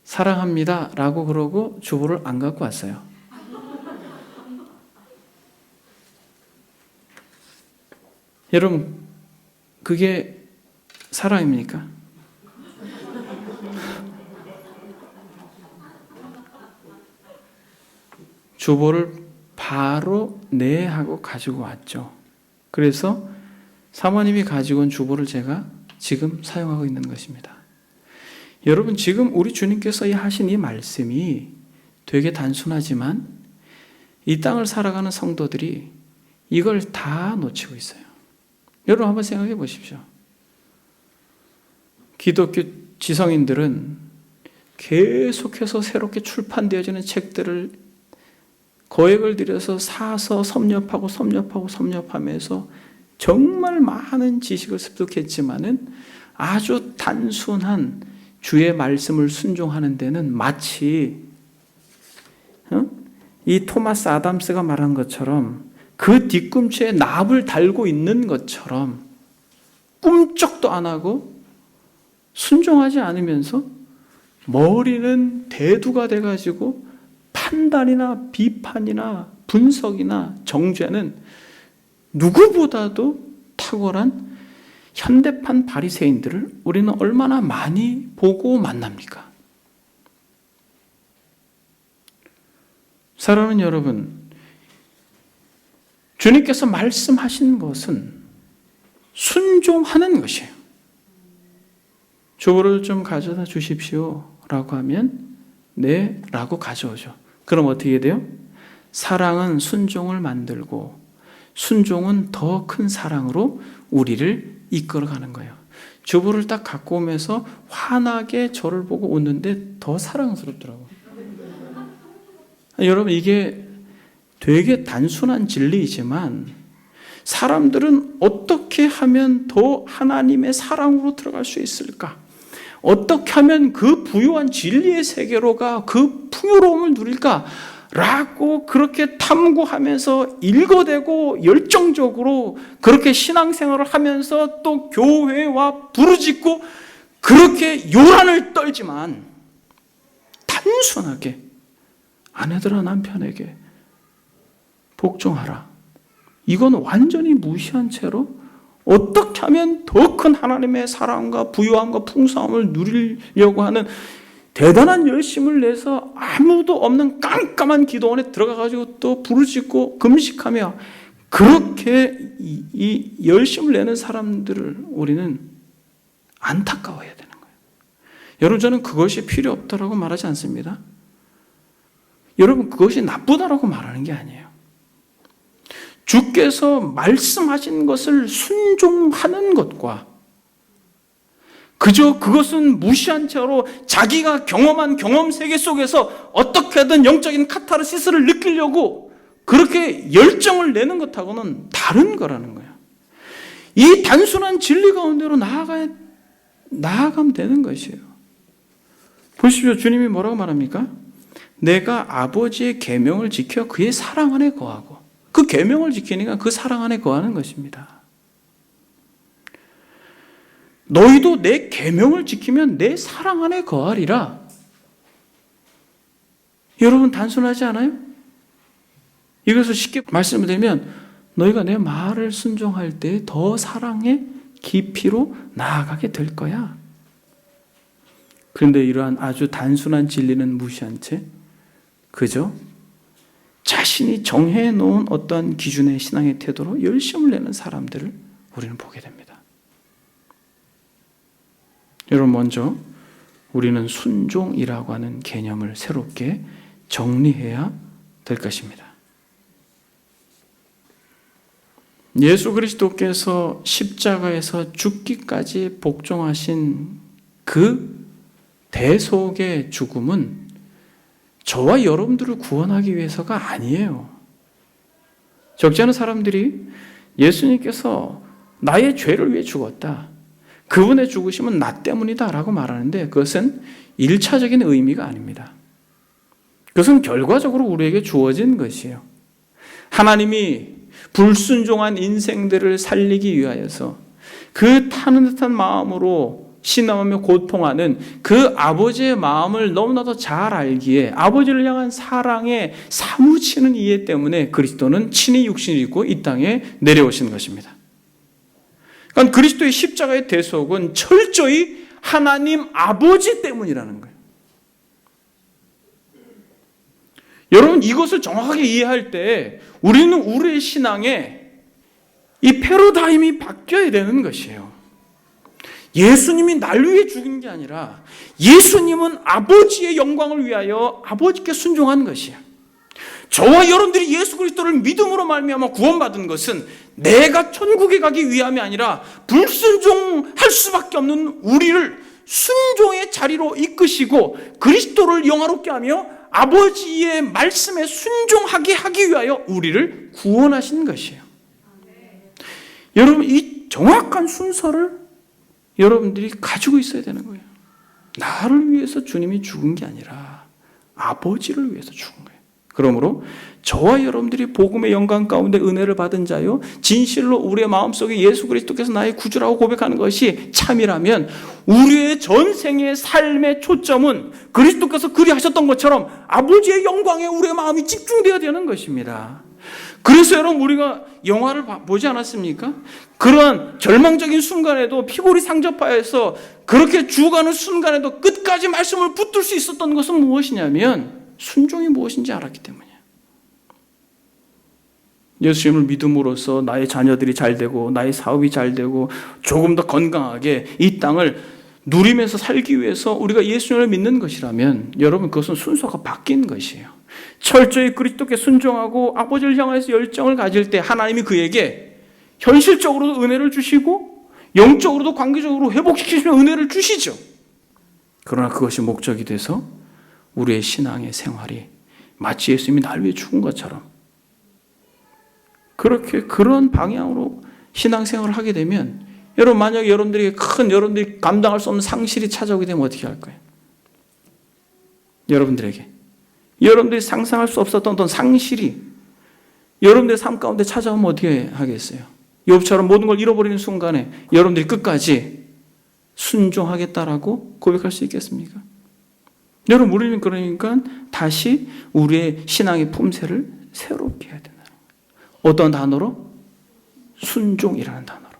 사랑합니다 라고 그러고 주보를 안 갖고 왔어요. 여러분, 그게 사랑입니까? 주보를 바로 네 하고 가지고 왔죠. 그래서 사모님이 가지고 온 주보를 제가 지금 사용하고 있는 것입니다. 여러분, 지금 우리 주님께서 하신 이 말씀이 되게 단순하지만 이 땅을 살아가는 성도들이 이걸 다 놓치고 있어요. 여러분 한번 생각해 보십시오. 기독교 지성인들은 계속해서 새롭게 출판되어지는 책들을 거액을 들여서 사서 섭렵하면서 정말 많은 지식을 습득했지만은 아주 단순한 주의 말씀을 순종하는 데는 마치 이 토마스 아담스가 말한 것처럼 그 뒤꿈치에 납을 달고 있는 것처럼 꿈쩍도 안 하고 순종하지 않으면서 머리는 대두가 돼가지고 판단이나 비판이나 분석이나 정죄는 누구보다도 탁월한 현대판 바리새인들을 우리는 얼마나 많이 보고 만납니까? 사랑하는 여러분, 주님께서 말씀하신 것은 순종하는 것이에요. 주보를 좀 가져다 주십시오 라고 하면 네 라고 가져오죠. 그럼 어떻게 돼요? 사랑은 순종을 만들고 순종은 더 큰 사랑으로 우리를 이끌어가는 거예요. 주보를 딱 갖고 오면서 환하게 저를 보고 웃는데 더 사랑스럽더라고요. 여러분, 이게 되게 단순한 진리이지만 사람들은 어떻게 하면 더 하나님의 사랑으로 들어갈 수 있을까? 어떻게 하면 그 부유한 진리의 세계로가 그 풍요로움을 누릴까? 라고 그렇게 탐구하면서 일거대고 열정적으로 그렇게 신앙생활을 하면서 또 교회와 부르짖고 그렇게 요란을 떨지만 단순하게 아내들아 남편에게 복종하라. 이건 완전히 무시한 채로 어떻게 하면 더 큰 하나님의 사랑과 부유함과 풍성함을 누리려고 하는 대단한 열심을 내서 아무도 없는 깜깜한 기도원에 들어가가지고 또 부르짖고 금식하며 그렇게 이 열심을 내는 사람들을 우리는 안타까워해야 되는 거예요. 여러분, 저는 그것이 필요 없다라고 말하지 않습니다. 여러분, 그것이 나쁘다라고 말하는 게 아니에요. 주께서 말씀하신 것을 순종하는 것과 그저 그것은 무시한 채로 자기가 경험한 경험 세계 속에서 어떻게든 영적인 카타르시스를 느끼려고 그렇게 열정을 내는 것하고는 다른 거라는 거예요. 이 단순한 진리 가운데로 나아가면 되는 것이에요. 보십시오. 주님이 뭐라고 말합니까? 내가 아버지의 계명을 지켜 그의 사랑 안에 거하고, 그 계명을 지키니까 그 사랑 안에 거하는 것입니다. 너희도 내 계명을 지키면 내 사랑 안에 거하리라. 여러분, 단순하지 않아요? 이것을 쉽게 말씀을 드리면 너희가 내 말을 순종할 때 더 사랑의 깊이로 나아가게 될 거야. 그런데 이러한 아주 단순한 진리는 무시한 채 그저 자신이 정해놓은 어떤 기준의 신앙의 태도로 열심을 내는 사람들을 우리는 보게 됩니다. 여러분, 먼저 우리는 순종이라고 하는 개념을 새롭게 정리해야 될 것입니다. 예수 그리스도께서 십자가에서 죽기까지 복종하신 그 대속의 죽음은 저와 여러분들을 구원하기 위해서가 아니에요. 적지 않은 사람들이 예수님께서 나의 죄를 위해 죽었다. 그분의 죽으심은 나 때문이다 라고 말하는데 그것은 1차적인 의미가 아닙니다. 그것은 결과적으로 우리에게 주어진 것이에요. 하나님이 불순종한 인생들을 살리기 위하여서 그 타는 듯한 마음으로 신음하며 고통하는 그 아버지의 마음을 너무나도 잘 알기에 아버지를 향한 사랑에 사무치는 이해 때문에 그리스도는 친히 육신을 입고 이 땅에 내려오신 것입니다. 그러니까 그리스도의 십자가의 대속은 철저히 하나님 아버지 때문이라는 거예요. 여러분 이것을 정확하게 이해할 때 우리는 우리의 신앙에 이 패러다임이 바뀌어야 되는 것이에요. 예수님이 날 위해 죽은 게 아니라 예수님은 아버지의 영광을 위하여 아버지께 순종한 것이에요. 저와 여러분들이 예수 그리스도를 믿음으로 말미암아 구원받은 것은 내가 천국에 가기 위함이 아니라 불순종할 수밖에 없는 우리를 순종의 자리로 이끄시고 그리스도를 영화롭게 하며 아버지의 말씀에 순종하게 하기 위하여 우리를 구원하신 것이에요. 여러분 이 정확한 순서를 여러분들이 가지고 있어야 되는 거예요. 나를 위해서 주님이 죽은 게 아니라 아버지를 위해서 죽은 거예요. 그러므로 저와 여러분들이 복음의 영광 가운데 은혜를 받은 자요 진실로 우리의 마음속에 예수 그리스도께서 나의 구주라고 고백하는 것이 참이라면 우리의 전생의 삶의 초점은 그리스도께서 그리하셨던 것처럼 아버지의 영광에 우리의 마음이 집중되어야 되는 것입니다. 그래서 여러분 우리가 영화를 보지 않았습니까? 그러한 절망적인 순간에도 피골이 상접하여서 그렇게 죽어가는 순간에도 끝까지 말씀을 붙들 수 있었던 것은 무엇이냐면 순종이 무엇인지 알았기 때문이에요. 예수님을 믿음으로써 나의 자녀들이 잘 되고 나의 사업이 잘 되고 조금 더 건강하게 이 땅을 누리면서 살기 위해서 우리가 예수님을 믿는 것이라면 여러분 그것은 순서가 바뀐 것이에요. 철저히 그리스도께 순종하고 아버지를 향해서 열정을 가질 때 하나님이 그에게 현실적으로도 은혜를 주시고 영적으로도 관계적으로 회복시키시면 은혜를 주시죠. 그러나 그것이 목적이 돼서 우리의 신앙의 생활이 마치 예수님이 날 위해 죽은 것처럼 그렇게 그런 방향으로 신앙생활을 하게 되면 여러분 만약에 여러분들이 감당할 수 없는 상실이 찾아오게 되면 어떻게 할 거예요? 여러분들이 상상할 수 없었던 어떤 상실이 여러분들의 삶 가운데 찾아오면 어떻게 하겠어요? 욥처럼 모든 걸 잃어버리는 순간에 여러분들이 끝까지 순종하겠다라고 고백할 수 있겠습니까? 여러분 우리는 그러니까 다시 우리의 신앙의 품새를 새롭게 해야 된다는 거예요. 어떤 단어로? 순종이라는 단어로.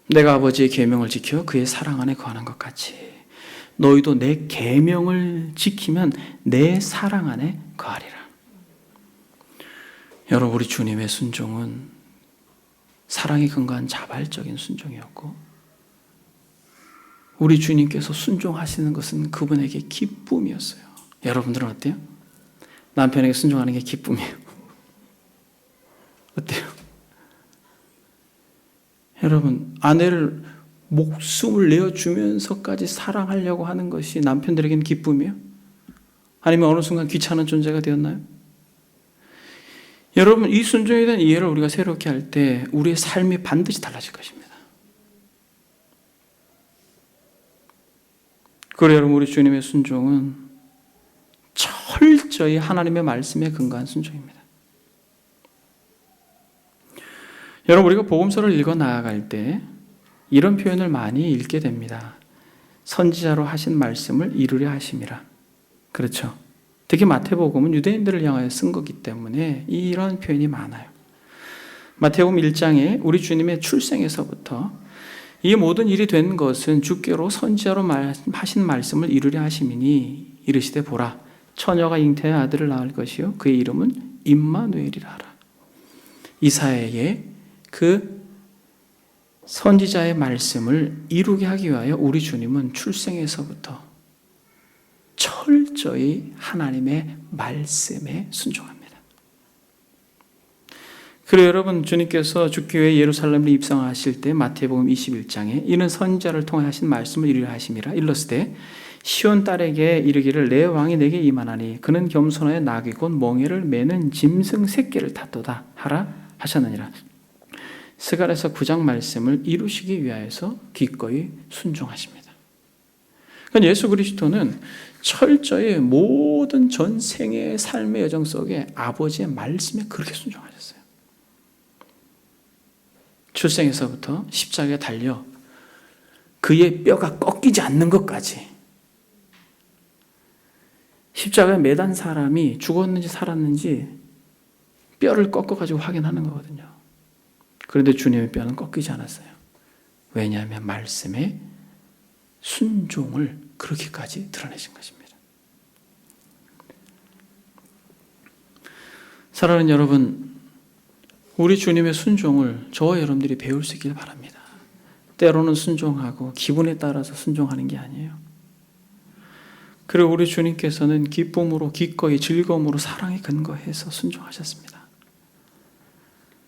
내가 아버지의 계명을 지켜 그의 사랑 안에 거하는 것 같이 너희도 내 계명을 지키면 내 사랑 안에 거하리라. 여러분 우리 주님의 순종은 사랑에 근거한 자발적인 순종이었고 우리 주님께서 순종하시는 것은 그분에게 기쁨이었어요. 여러분들은 어때요? 남편에게 순종하는 게 기쁨이에요. 어때요? 여러분 아내를 목숨을 내어주면서까지 사랑하려고 하는 것이 남편들에게는 기쁨이에요? 아니면 어느 순간 귀찮은 존재가 되었나요? 여러분 이 순종에 대한 이해를 우리가 새롭게 할 때 우리의 삶이 반드시 달라질 것입니다. 그래요 여러분 우리 주님의 순종은 철저히 하나님의 말씀에 근거한 순종입니다. 여러분 우리가 복음서를 읽어 나아갈 때 이런 표현을 많이 읽게 됩니다. 선지자로 하신 말씀을 이루려 하심이라. 그렇죠. 특히 마태복음은 유대인들을 향하여 쓴 거기 때문에 이런 표현이 많아요. 마태복음 1장에 우리 주님의 출생에서부터 이 모든 일이 된 것은 주께로 선지자로 하신 말씀을 이루려 하심이니 이르시되 보라 처녀가 잉태의 아들을 낳을 것이요 그의 이름은 임마누엘이라 하라. 이사야의 그 선지자의 말씀을 이루게 하기 위하여 우리 주님은 출생에서부터 철저히 하나님의 말씀에 순종합니다. 그리고 여러분 주님께서 죽기 위해 예루살렘을 입성하실 때 마태복음 21장에 이는 선지자를 통해 하신 말씀을 이루려 하심이라 일렀으되 시온 딸에게 이르기를 내 왕이 내게 임하나니 그는 겸손하여 나귀 곧 멍에를 매는 짐승 새끼를 탔도다 하라 하셨느니라. 스가랴서 9장 말씀을 이루시기 위하여서 기꺼이 순종하십니다. 그러니까 예수 그리스도는 철저히 모든 전생의 삶의 여정 속에 아버지의 말씀에 그렇게 순종하셨어요. 출생에서부터 십자가에 달려 그의 뼈가 꺾이지 않는 것까지, 십자가에 매단 사람이 죽었는지 살았는지 뼈를 꺾어가지고 확인하는 거거든요. 그런데 주님의 뼈는 꺾이지 않았어요. 왜냐하면 말씀에 순종을 그렇게까지 드러내신 것입니다. 사랑하는 여러분, 우리 주님의 순종을 저와 여러분들이 배울 수 있길 바랍니다. 때로는 순종하고 기분에 따라서 순종하는 게 아니에요. 그리고 우리 주님께서는 기쁨으로, 기꺼이, 즐거움으로, 사랑에 근거해서 순종하셨습니다.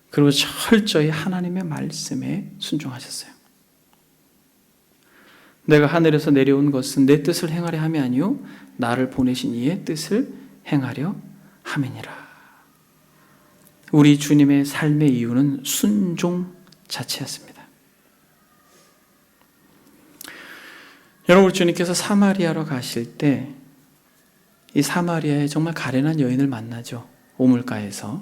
그리고 철저히 하나님의 말씀에 순종하셨어요. 내가 하늘에서 내려온 것은 내 뜻을 행하려 함이 아니요 나를 보내신 이의 뜻을 행하려 함이니라. 우리 주님의 삶의 이유는 순종 자체였습니다. 여러분, 주님께서 사마리아로 가실 때 이 사마리아에 정말 가련한 여인을 만나죠. 우물가에서.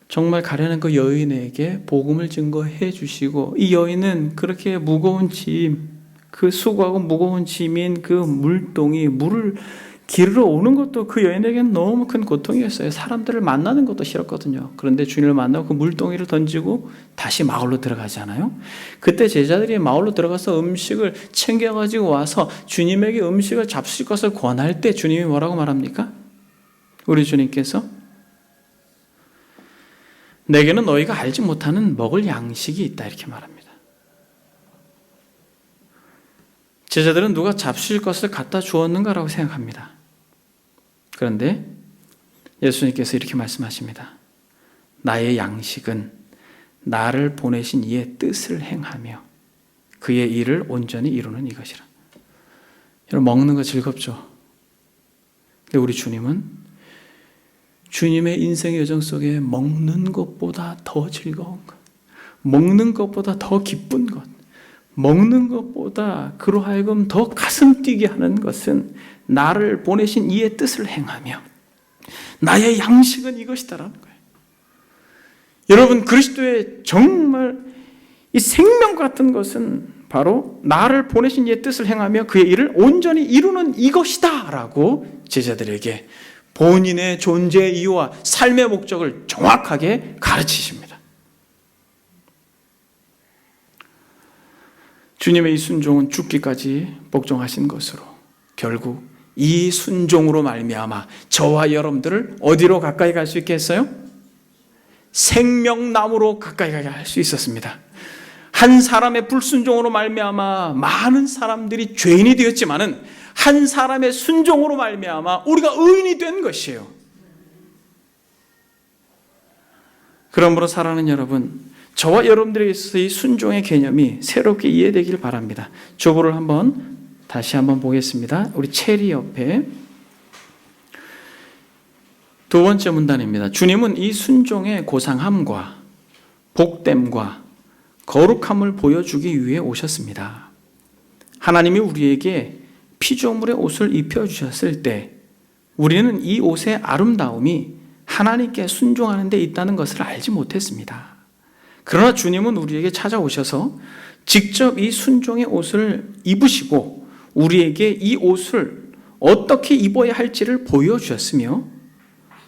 정말 가련한 그 여인에게 복음을 증거해 주시고, 이 여인은 그렇게 무거운 짐, 그 수고하고 무거운 짐인 그 물동이 물을 기르러 오는 것도 그 여인에게는 너무 큰 고통이었어요. 사람들을 만나는 것도 싫었거든요. 그런데 주님을 만나고 그 물동이를 던지고 다시 마을로 들어가잖아요. 그때 제자들이 마을로 들어가서 음식을 챙겨가지고 와서 주님에게 음식을 잡수실 것을 권할 때 주님이 뭐라고 말합니까? 우리 주님께서 내게는 너희가 알지 못하는 먹을 양식이 있다 이렇게 말합니다. 제자들은 누가 잡수실 것을 갖다 주었는가라고 생각합니다. 그런데 예수님께서 이렇게 말씀하십니다. 나의 양식은 나를 보내신 이의 뜻을 행하며 그의 일을 온전히 이루는 이것이라. 여러분, 먹는 거 즐겁죠? 근데 우리 주님은 주님의 인생의 여정 속에 먹는 것보다 더 즐거운 것, 먹는 것보다 더 기쁜 것, 먹는 것보다 그로 하여금 더 가슴 뛰게 하는 것은 나를 보내신 이의 뜻을 행하며 나의 양식은 이것이다라는 거예요. 여러분, 그리스도의 정말 이 생명 같은 것은 바로 나를 보내신 이의 뜻을 행하며 그의 일을 온전히 이루는 이것이다 라고 제자들에게 본인의 존재의 이유와 삶의 목적을 정확하게 가르치십니다. 주님의 이 순종은 죽기까지 복종하신 것으로 결국 이 순종으로 말미암아 저와 여러분들을 어디로 가까이 갈 수 있게 했어요? 생명나무로 가까이 가게 할 수 있었습니다. 한 사람의 불순종으로 말미암아 많은 사람들이 죄인이 되었지만은 한 사람의 순종으로 말미암아 우리가 의인이 된 것이에요. 그러므로 사랑하는 여러분, 저와 여러분들에게 있어서 이 순종의 개념이 새롭게 이해되기를 바랍니다. 주보를 다시 한번 보겠습니다. 우리 체리 옆에 두 번째 문단입니다. 주님은 이 순종의 고상함과 복됨과 거룩함을 보여주기 위해 오셨습니다. 하나님이 우리에게 피조물의 옷을 입혀주셨을 때 우리는 이 옷의 아름다움이 하나님께 순종하는 데 있다는 것을 알지 못했습니다. 그러나 주님은 우리에게 찾아오셔서 직접 이 순종의 옷을 입으시고 우리에게 이 옷을 어떻게 입어야 할지를 보여주셨으며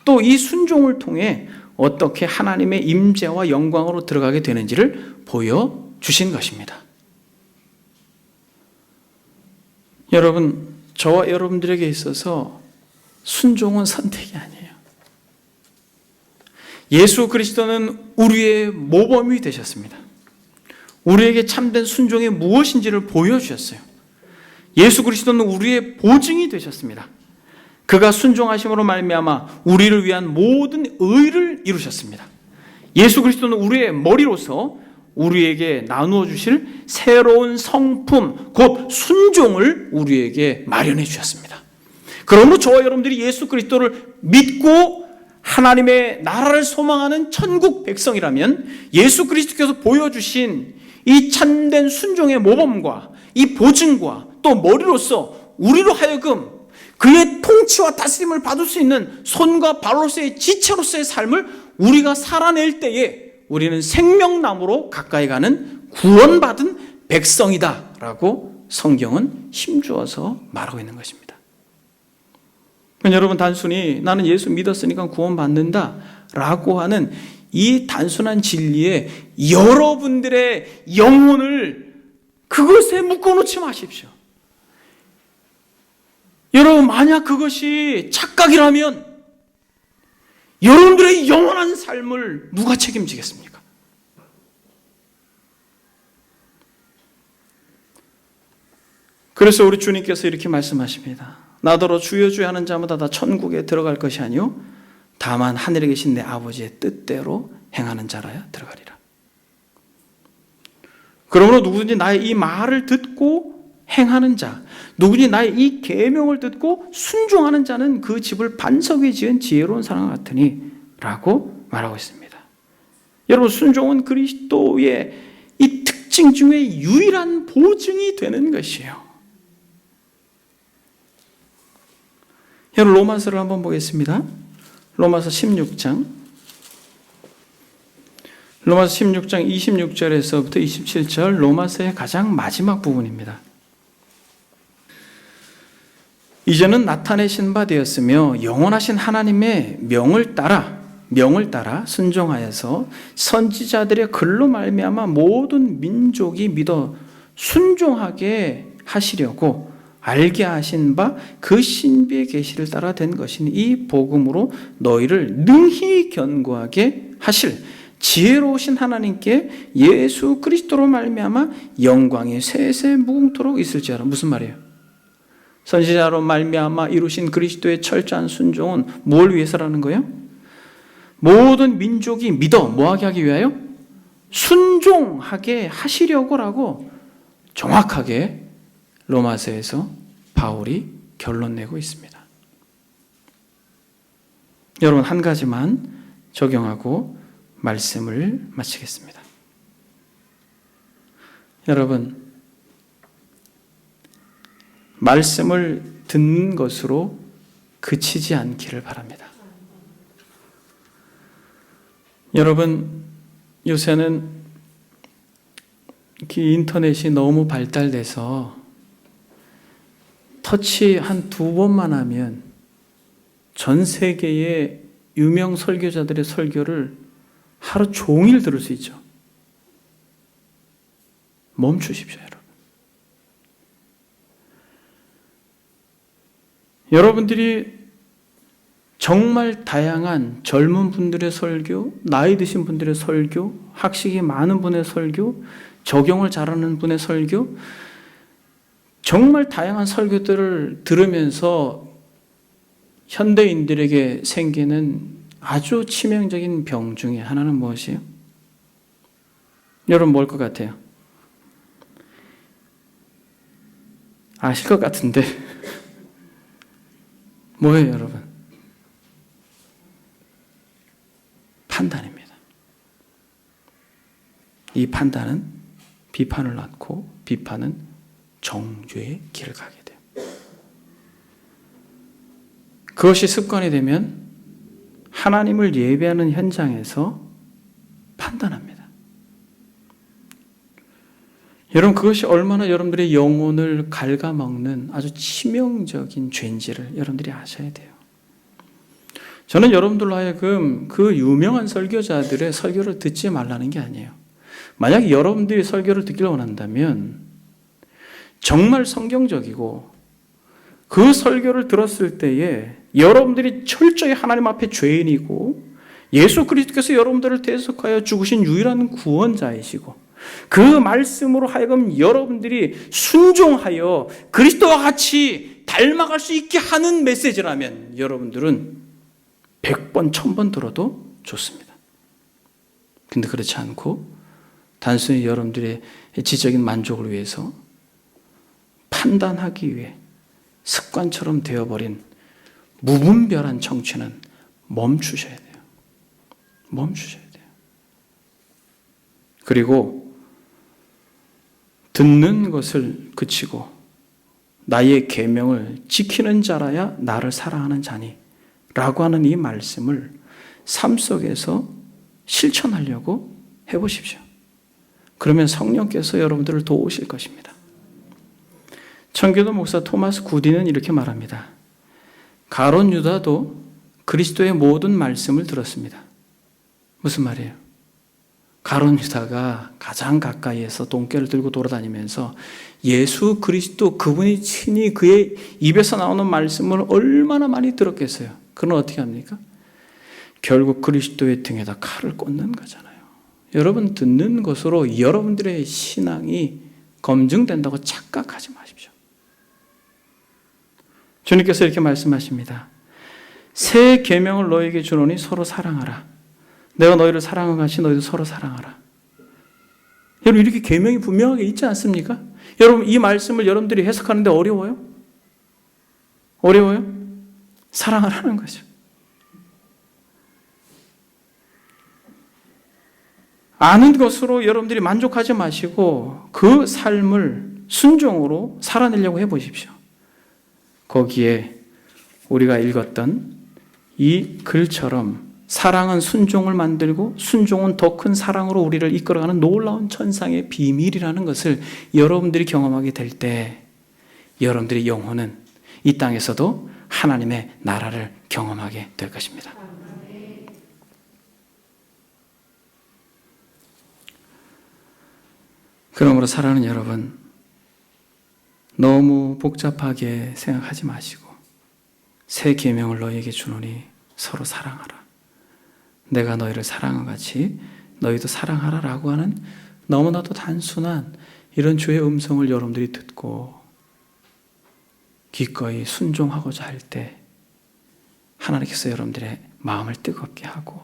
또 이 순종을 통해 어떻게 하나님의 임재와 영광으로 들어가게 되는지를 보여주신 것입니다. 여러분, 저와 여러분들에게 있어서 순종은 선택이 아니에요. 예수 그리스도는 우리의 모범이 되셨습니다. 우리에게 참된 순종이 무엇인지를 보여주셨어요. 예수 그리스도는 우리의 보증이 되셨습니다. 그가 순종하심으로 말미암아 우리를 위한 모든 의를 이루셨습니다. 예수 그리스도는 우리의 머리로서 우리에게 나누어 주실 새로운 성품, 곧 순종을 우리에게 마련해 주셨습니다. 그러므로 저와 여러분들이 예수 그리스도를 믿고 하나님의 나라를 소망하는 천국 백성이라면 예수 그리스도께서 보여주신 이 참된 순종의 모범과 이 보증과 또 머리로서 우리로 하여금 그의 통치와 다스림을 받을 수 있는 손과 발로서의 지체로서의 삶을 우리가 살아낼 때에 우리는 생명나무로 가까이 가는 구원받은 백성이다라고 성경은 힘주어서 말하고 있는 것입니다. 여러분, 단순히 나는 예수 믿었으니까 구원받는다라고 하는 이 단순한 진리에 여러분들의 영혼을 그것에 묶어놓지 마십시오. 여러분, 만약 그것이 착각이라면 여러분들의 영원한 삶을 누가 책임지겠습니까? 그래서 우리 주님께서 이렇게 말씀하십니다. 나더러 주여 주여 하는 자마다 다 천국에 들어갈 것이 아니요 다만 하늘에 계신 내 아버지의 뜻대로 행하는 자라야 들어가리라. 그러므로 누구든지 나의 이 말을 듣고 행하는 자, 누구든지 나의 이 계명을 듣고 순종하는 자는 그 집을 반석 위에 지은 지혜로운 사람 같으니 라고 말하고 있습니다. 여러분, 순종은 그리스도의 이 특징 중에 유일한 보증이 되는 것이에요. 여러분, 로마서를 한번 보겠습니다. 로마서 16장 26절에서부터 27절, 로마서의 가장 마지막 부분입니다. 이제는 나타내신 바 되었으며 영원하신 하나님의 명을 따라 순종하여서 선지자들의 글로 말미암아 모든 민족이 믿어 순종하게 하시려고 알게 하신 바 그 신비의 계시를 따라 된 것이니 이 복음으로 너희를 능히 견고하게 하실 지혜로우신 하나님께 예수 그리스도로 말미암아 영광이 세세 무궁토록 있을지어라. 무슨 말이에요? 선지자로 말미암아 이루신 그리스도의 철저한 순종은 뭘 위해서라는 거예요? 모든 민족이 믿어 뭐하게 하기 위하여? 순종하게 하시려고라고 정확하게 로마서에서 바울이 결론 내고 있습니다. 여러분, 한 가지만 적용하고 말씀을 마치겠습니다. 여러분, 말씀을 듣는 것으로 그치지 않기를 바랍니다. 여러분, 요새는 인터넷이 너무 발달돼서 터치 한 2번만 하면 전 세계의 유명 설교자들의 설교를 하루 종일 들을 수 있죠. 멈추십시오, 여러분. 여러분들이 정말 다양한 젊은 분들의 설교, 나이 드신 분들의 설교, 학식이 많은 분의 설교, 적용을 잘하는 분의 설교, 정말 다양한 설교들을 들으면서 현대인들에게 생기는 아주 치명적인 병 중에 하나는 무엇이에요? 여러분, 뭘 것 같아요? 아실 것 같은데 뭐예요, 여러분? 판단입니다. 이 판단은 비판을 낳고 비판은 정죄의 길을 가게 돼요. 그것이 습관이 되면 하나님을 예배하는 현장에서 판단합니다. 여러분, 그것이 얼마나 여러분들의 영혼을 갉아먹는 아주 치명적인 죄인지를 여러분들이 아셔야 돼요. 저는 여러분들로 하여금 그 유명한 설교자들의 설교를 듣지 말라는 게 아니에요. 만약에 여러분들이 설교를 듣기를 원한다면 정말 성경적이고 그 설교를 들었을 때에 여러분들이 철저히 하나님 앞에 죄인이고 예수 그리스도께서 여러분들을 대속하여 죽으신 유일한 구원자이시고 그 말씀으로 하여금 여러분들이 순종하여 그리스도와 같이 닮아갈 수 있게 하는 메시지라면 여러분들은 100번, 1000번 들어도 좋습니다. 근데 그렇지 않고 단순히 여러분들의 지적인 만족을 위해서 판단하기 위해 습관처럼 되어버린 무분별한 정치는 멈추셔야 돼요. 멈추셔야 돼요. 그리고 듣는 것을 그치고 나의 계명을 지키는 자라야 나를 사랑하는 자니 라고 하는 이 말씀을 삶 속에서 실천하려고 해보십시오. 그러면 성령께서 여러분들을 도우실 것입니다. 청교도 목사 토마스 구디는 이렇게 말합니다. 가룟 유다도 그리스도의 모든 말씀을 들었습니다. 무슨 말이에요? 가룟 유다가 가장 가까이에서 돈깨를 들고 돌아다니면서 예수 그리스도 그분이 친히 그의 입에서 나오는 말씀을 얼마나 많이 들었겠어요. 그는 어떻게 합니까? 결국 그리스도의 등에다 칼을 꽂는 거잖아요. 여러분, 듣는 것으로 여러분들의 신앙이 검증된다고 착각하지 마십시오. 주님께서 이렇게 말씀하십니다. 새 계명을 너에게 주노니 서로 사랑하라. 내가 너희를 사랑한 같이 너희도 서로 사랑하라. 여러분, 이렇게 계명이 분명하게 있지 않습니까? 여러분, 이 말씀을 여러분들이 해석하는데 어려워요? 어려워요? 사랑하라는 거죠. 아는 것으로 여러분들이 만족하지 마시고 그 삶을 순종으로 살아내려고 해보십시오. 거기에 우리가 읽었던 이 글처럼 사랑은 순종을 만들고 순종은 더 큰 사랑으로 우리를 이끌어가는 놀라운 천상의 비밀이라는 것을 여러분들이 경험하게 될 때 여러분들의 영혼은 이 땅에서도 하나님의 나라를 경험하게 될 것입니다. 그러므로 사랑하는 여러분, 너무 복잡하게 생각하지 마시고 새 계명을 너희에게 주노니 서로 사랑하라. 내가 너희를 사랑한 같이 너희도 사랑하라 라고 하는 너무나도 단순한 이런 주의 음성을 여러분들이 듣고 기꺼이 순종하고자 할 때 하나님께서 여러분들의 마음을 뜨겁게 하고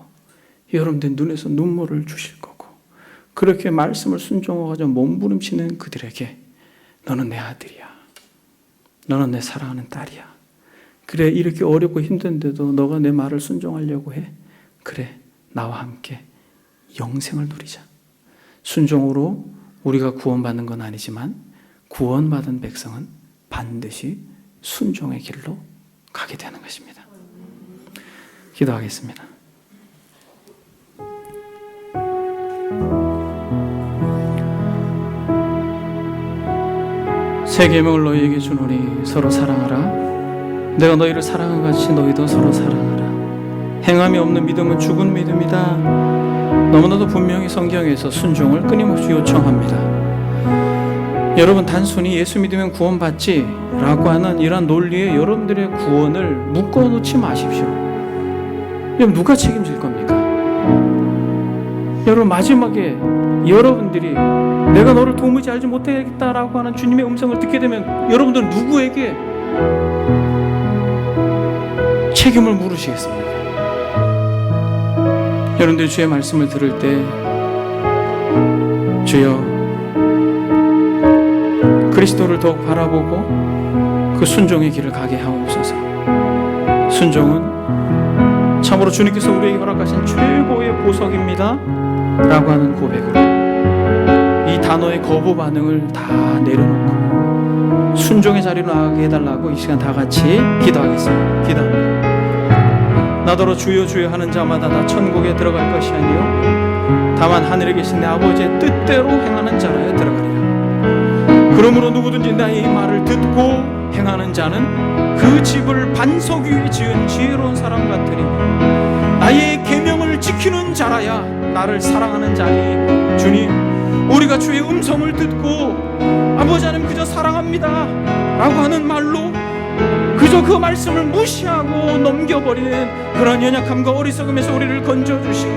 여러분들 눈에서 눈물을 주실 거고 그렇게 말씀을 순종하고자 몸부림치는 그들에게 너는 내 아들이야. 너는 내 사랑하는 딸이야. 그래, 이렇게 어렵고 힘든데도 너가 내 말을 순종하려고 해. 그래, 나와 함께 영생을 누리자. 순종으로 우리가 구원받는 건 아니지만 구원받은 백성은 반드시 순종의 길로 가게 되는 것입니다. 기도하겠습니다. 새 계명을 너희에게 주노니 서로 사랑하라. 내가 너희를 사랑한 같이 너희도 서로 사랑하라. 행함이 없는 믿음은 죽은 믿음이다. 너무나도 분명히 성경에서 순종을 끊임없이 요청합니다. 여러분, 단순히 예수 믿으면 구원받지 라고 하는 이런 논리에 여러분들의 구원을 묶어놓지 마십시오. 여러분, 누가 책임질 겁니까? 여러분, 마지막에 여러분들이 내가 너를 도무지 알지 못하겠다라고 하는 주님의 음성을 듣게 되면 여러분들은 누구에게 책임을 물으시겠습니까? 여러분들 주의 말씀을 들을 때 주여 그리스도를 더욱 바라보고 그 순종의 길을 가게 하옵소서. 순종은 참으로 주님께서 우리에게 허락하신 최고의 보석입니다 라고 하는 고백으로 이 단어의 거부 반응을 다 내려놓고 순종의 자리로 나가게 해달라고 이 시간 다 같이 기도하겠습니다. 기도합니다. 나더러 주여 주여 하는 자마다 다 천국에 들어갈 것이 아니요 다만 하늘에 계신 내 아버지의 뜻대로 행하는 자라야 들어가리라. 그러므로 누구든지 나의 이 말을 듣고 행하는 자는 그 집을 반석 위에 지은 지혜로운 사람 같으니 나의 계명을 지키는 자라야 나를 사랑하는 자니. 주님, 우리가 주의 음성을 듣고 아버지 하나님 그저 사랑합니다 라고 하는 말로 그저 그 말씀을 무시하고 넘겨버리는 그런 연약함과 어리석음에서 우리를 건져주시고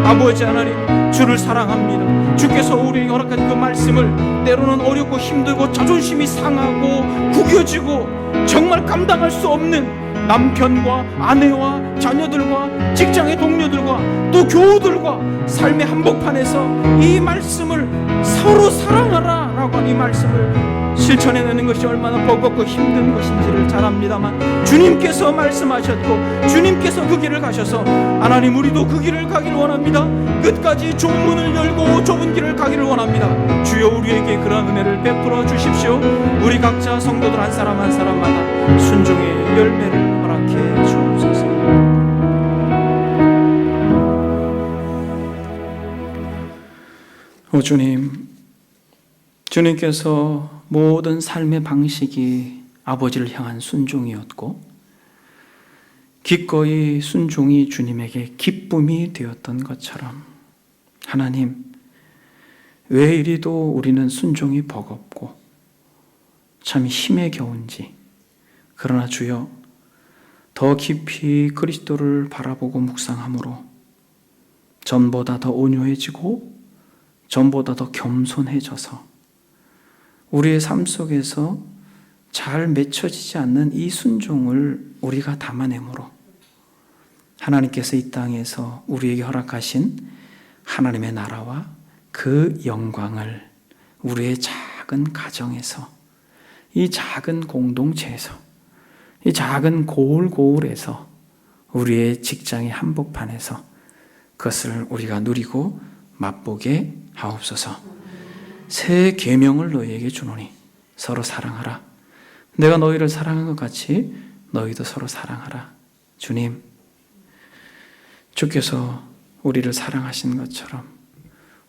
아버지 하나님 주를 사랑합니다. 주께서 우리에게 허락하신 그 말씀을 때로는 어렵고 힘들고 자존심이 상하고 구겨지고 정말 감당할 수 없는 남편과 아내와 자녀들과 직장의 동료들과 또 교우들과 삶의 한복판에서 이 말씀을 서로 사랑하라 라고 하는 이 말씀을 실천해내는 것이 얼마나 버겁고 힘든 것인지를 잘 압니다만, 주님께서 말씀하셨고 주님께서 그 길을 가셔서 하나님, 우리도 그 길을 가기를 원합니다. 끝까지 좁은 문을 열고 좁은 길을 가기를 원합니다. 주여, 우리에게 그러한 은혜를 베풀어 주십시오. 우리 각자 성도들 한 사람 한 사람마다 순종의 열매를 허락해 주옵소서. 오 주님, 주님께서 모든 삶의 방식이 아버지를 향한 순종이었고 기꺼이 순종이 주님에게 기쁨이 되었던 것처럼, 하나님, 왜 이리도 우리는 순종이 버겁고 참 힘에 겨운지. 그러나 주여, 더 깊이 그리스도를 바라보고 묵상함으로 전보다 더 온유해지고 전보다 더 겸손해져서 우리의 삶 속에서 잘 맺혀지지 않는 이 순종을 우리가 담아내므로 하나님께서 이 땅에서 우리에게 허락하신 하나님의 나라와 그 영광을 우리의 작은 가정에서, 이 작은 공동체에서, 이 작은 고울고울에서, 우리의 직장의 한복판에서 그것을 우리가 누리고 맛보게 하옵소서. 새 계명을 너희에게 주노니 서로 사랑하라. 내가 너희를 사랑한 것 같이 너희도 서로 사랑하라. 주님, 주께서 우리를 사랑하신 것처럼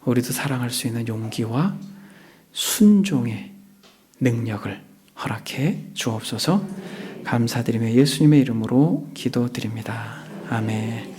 우리도 사랑할 수 있는 용기와 순종의 능력을 허락해 주옵소서. 감사드리며 예수님의 이름으로 기도드립니다. 아멘.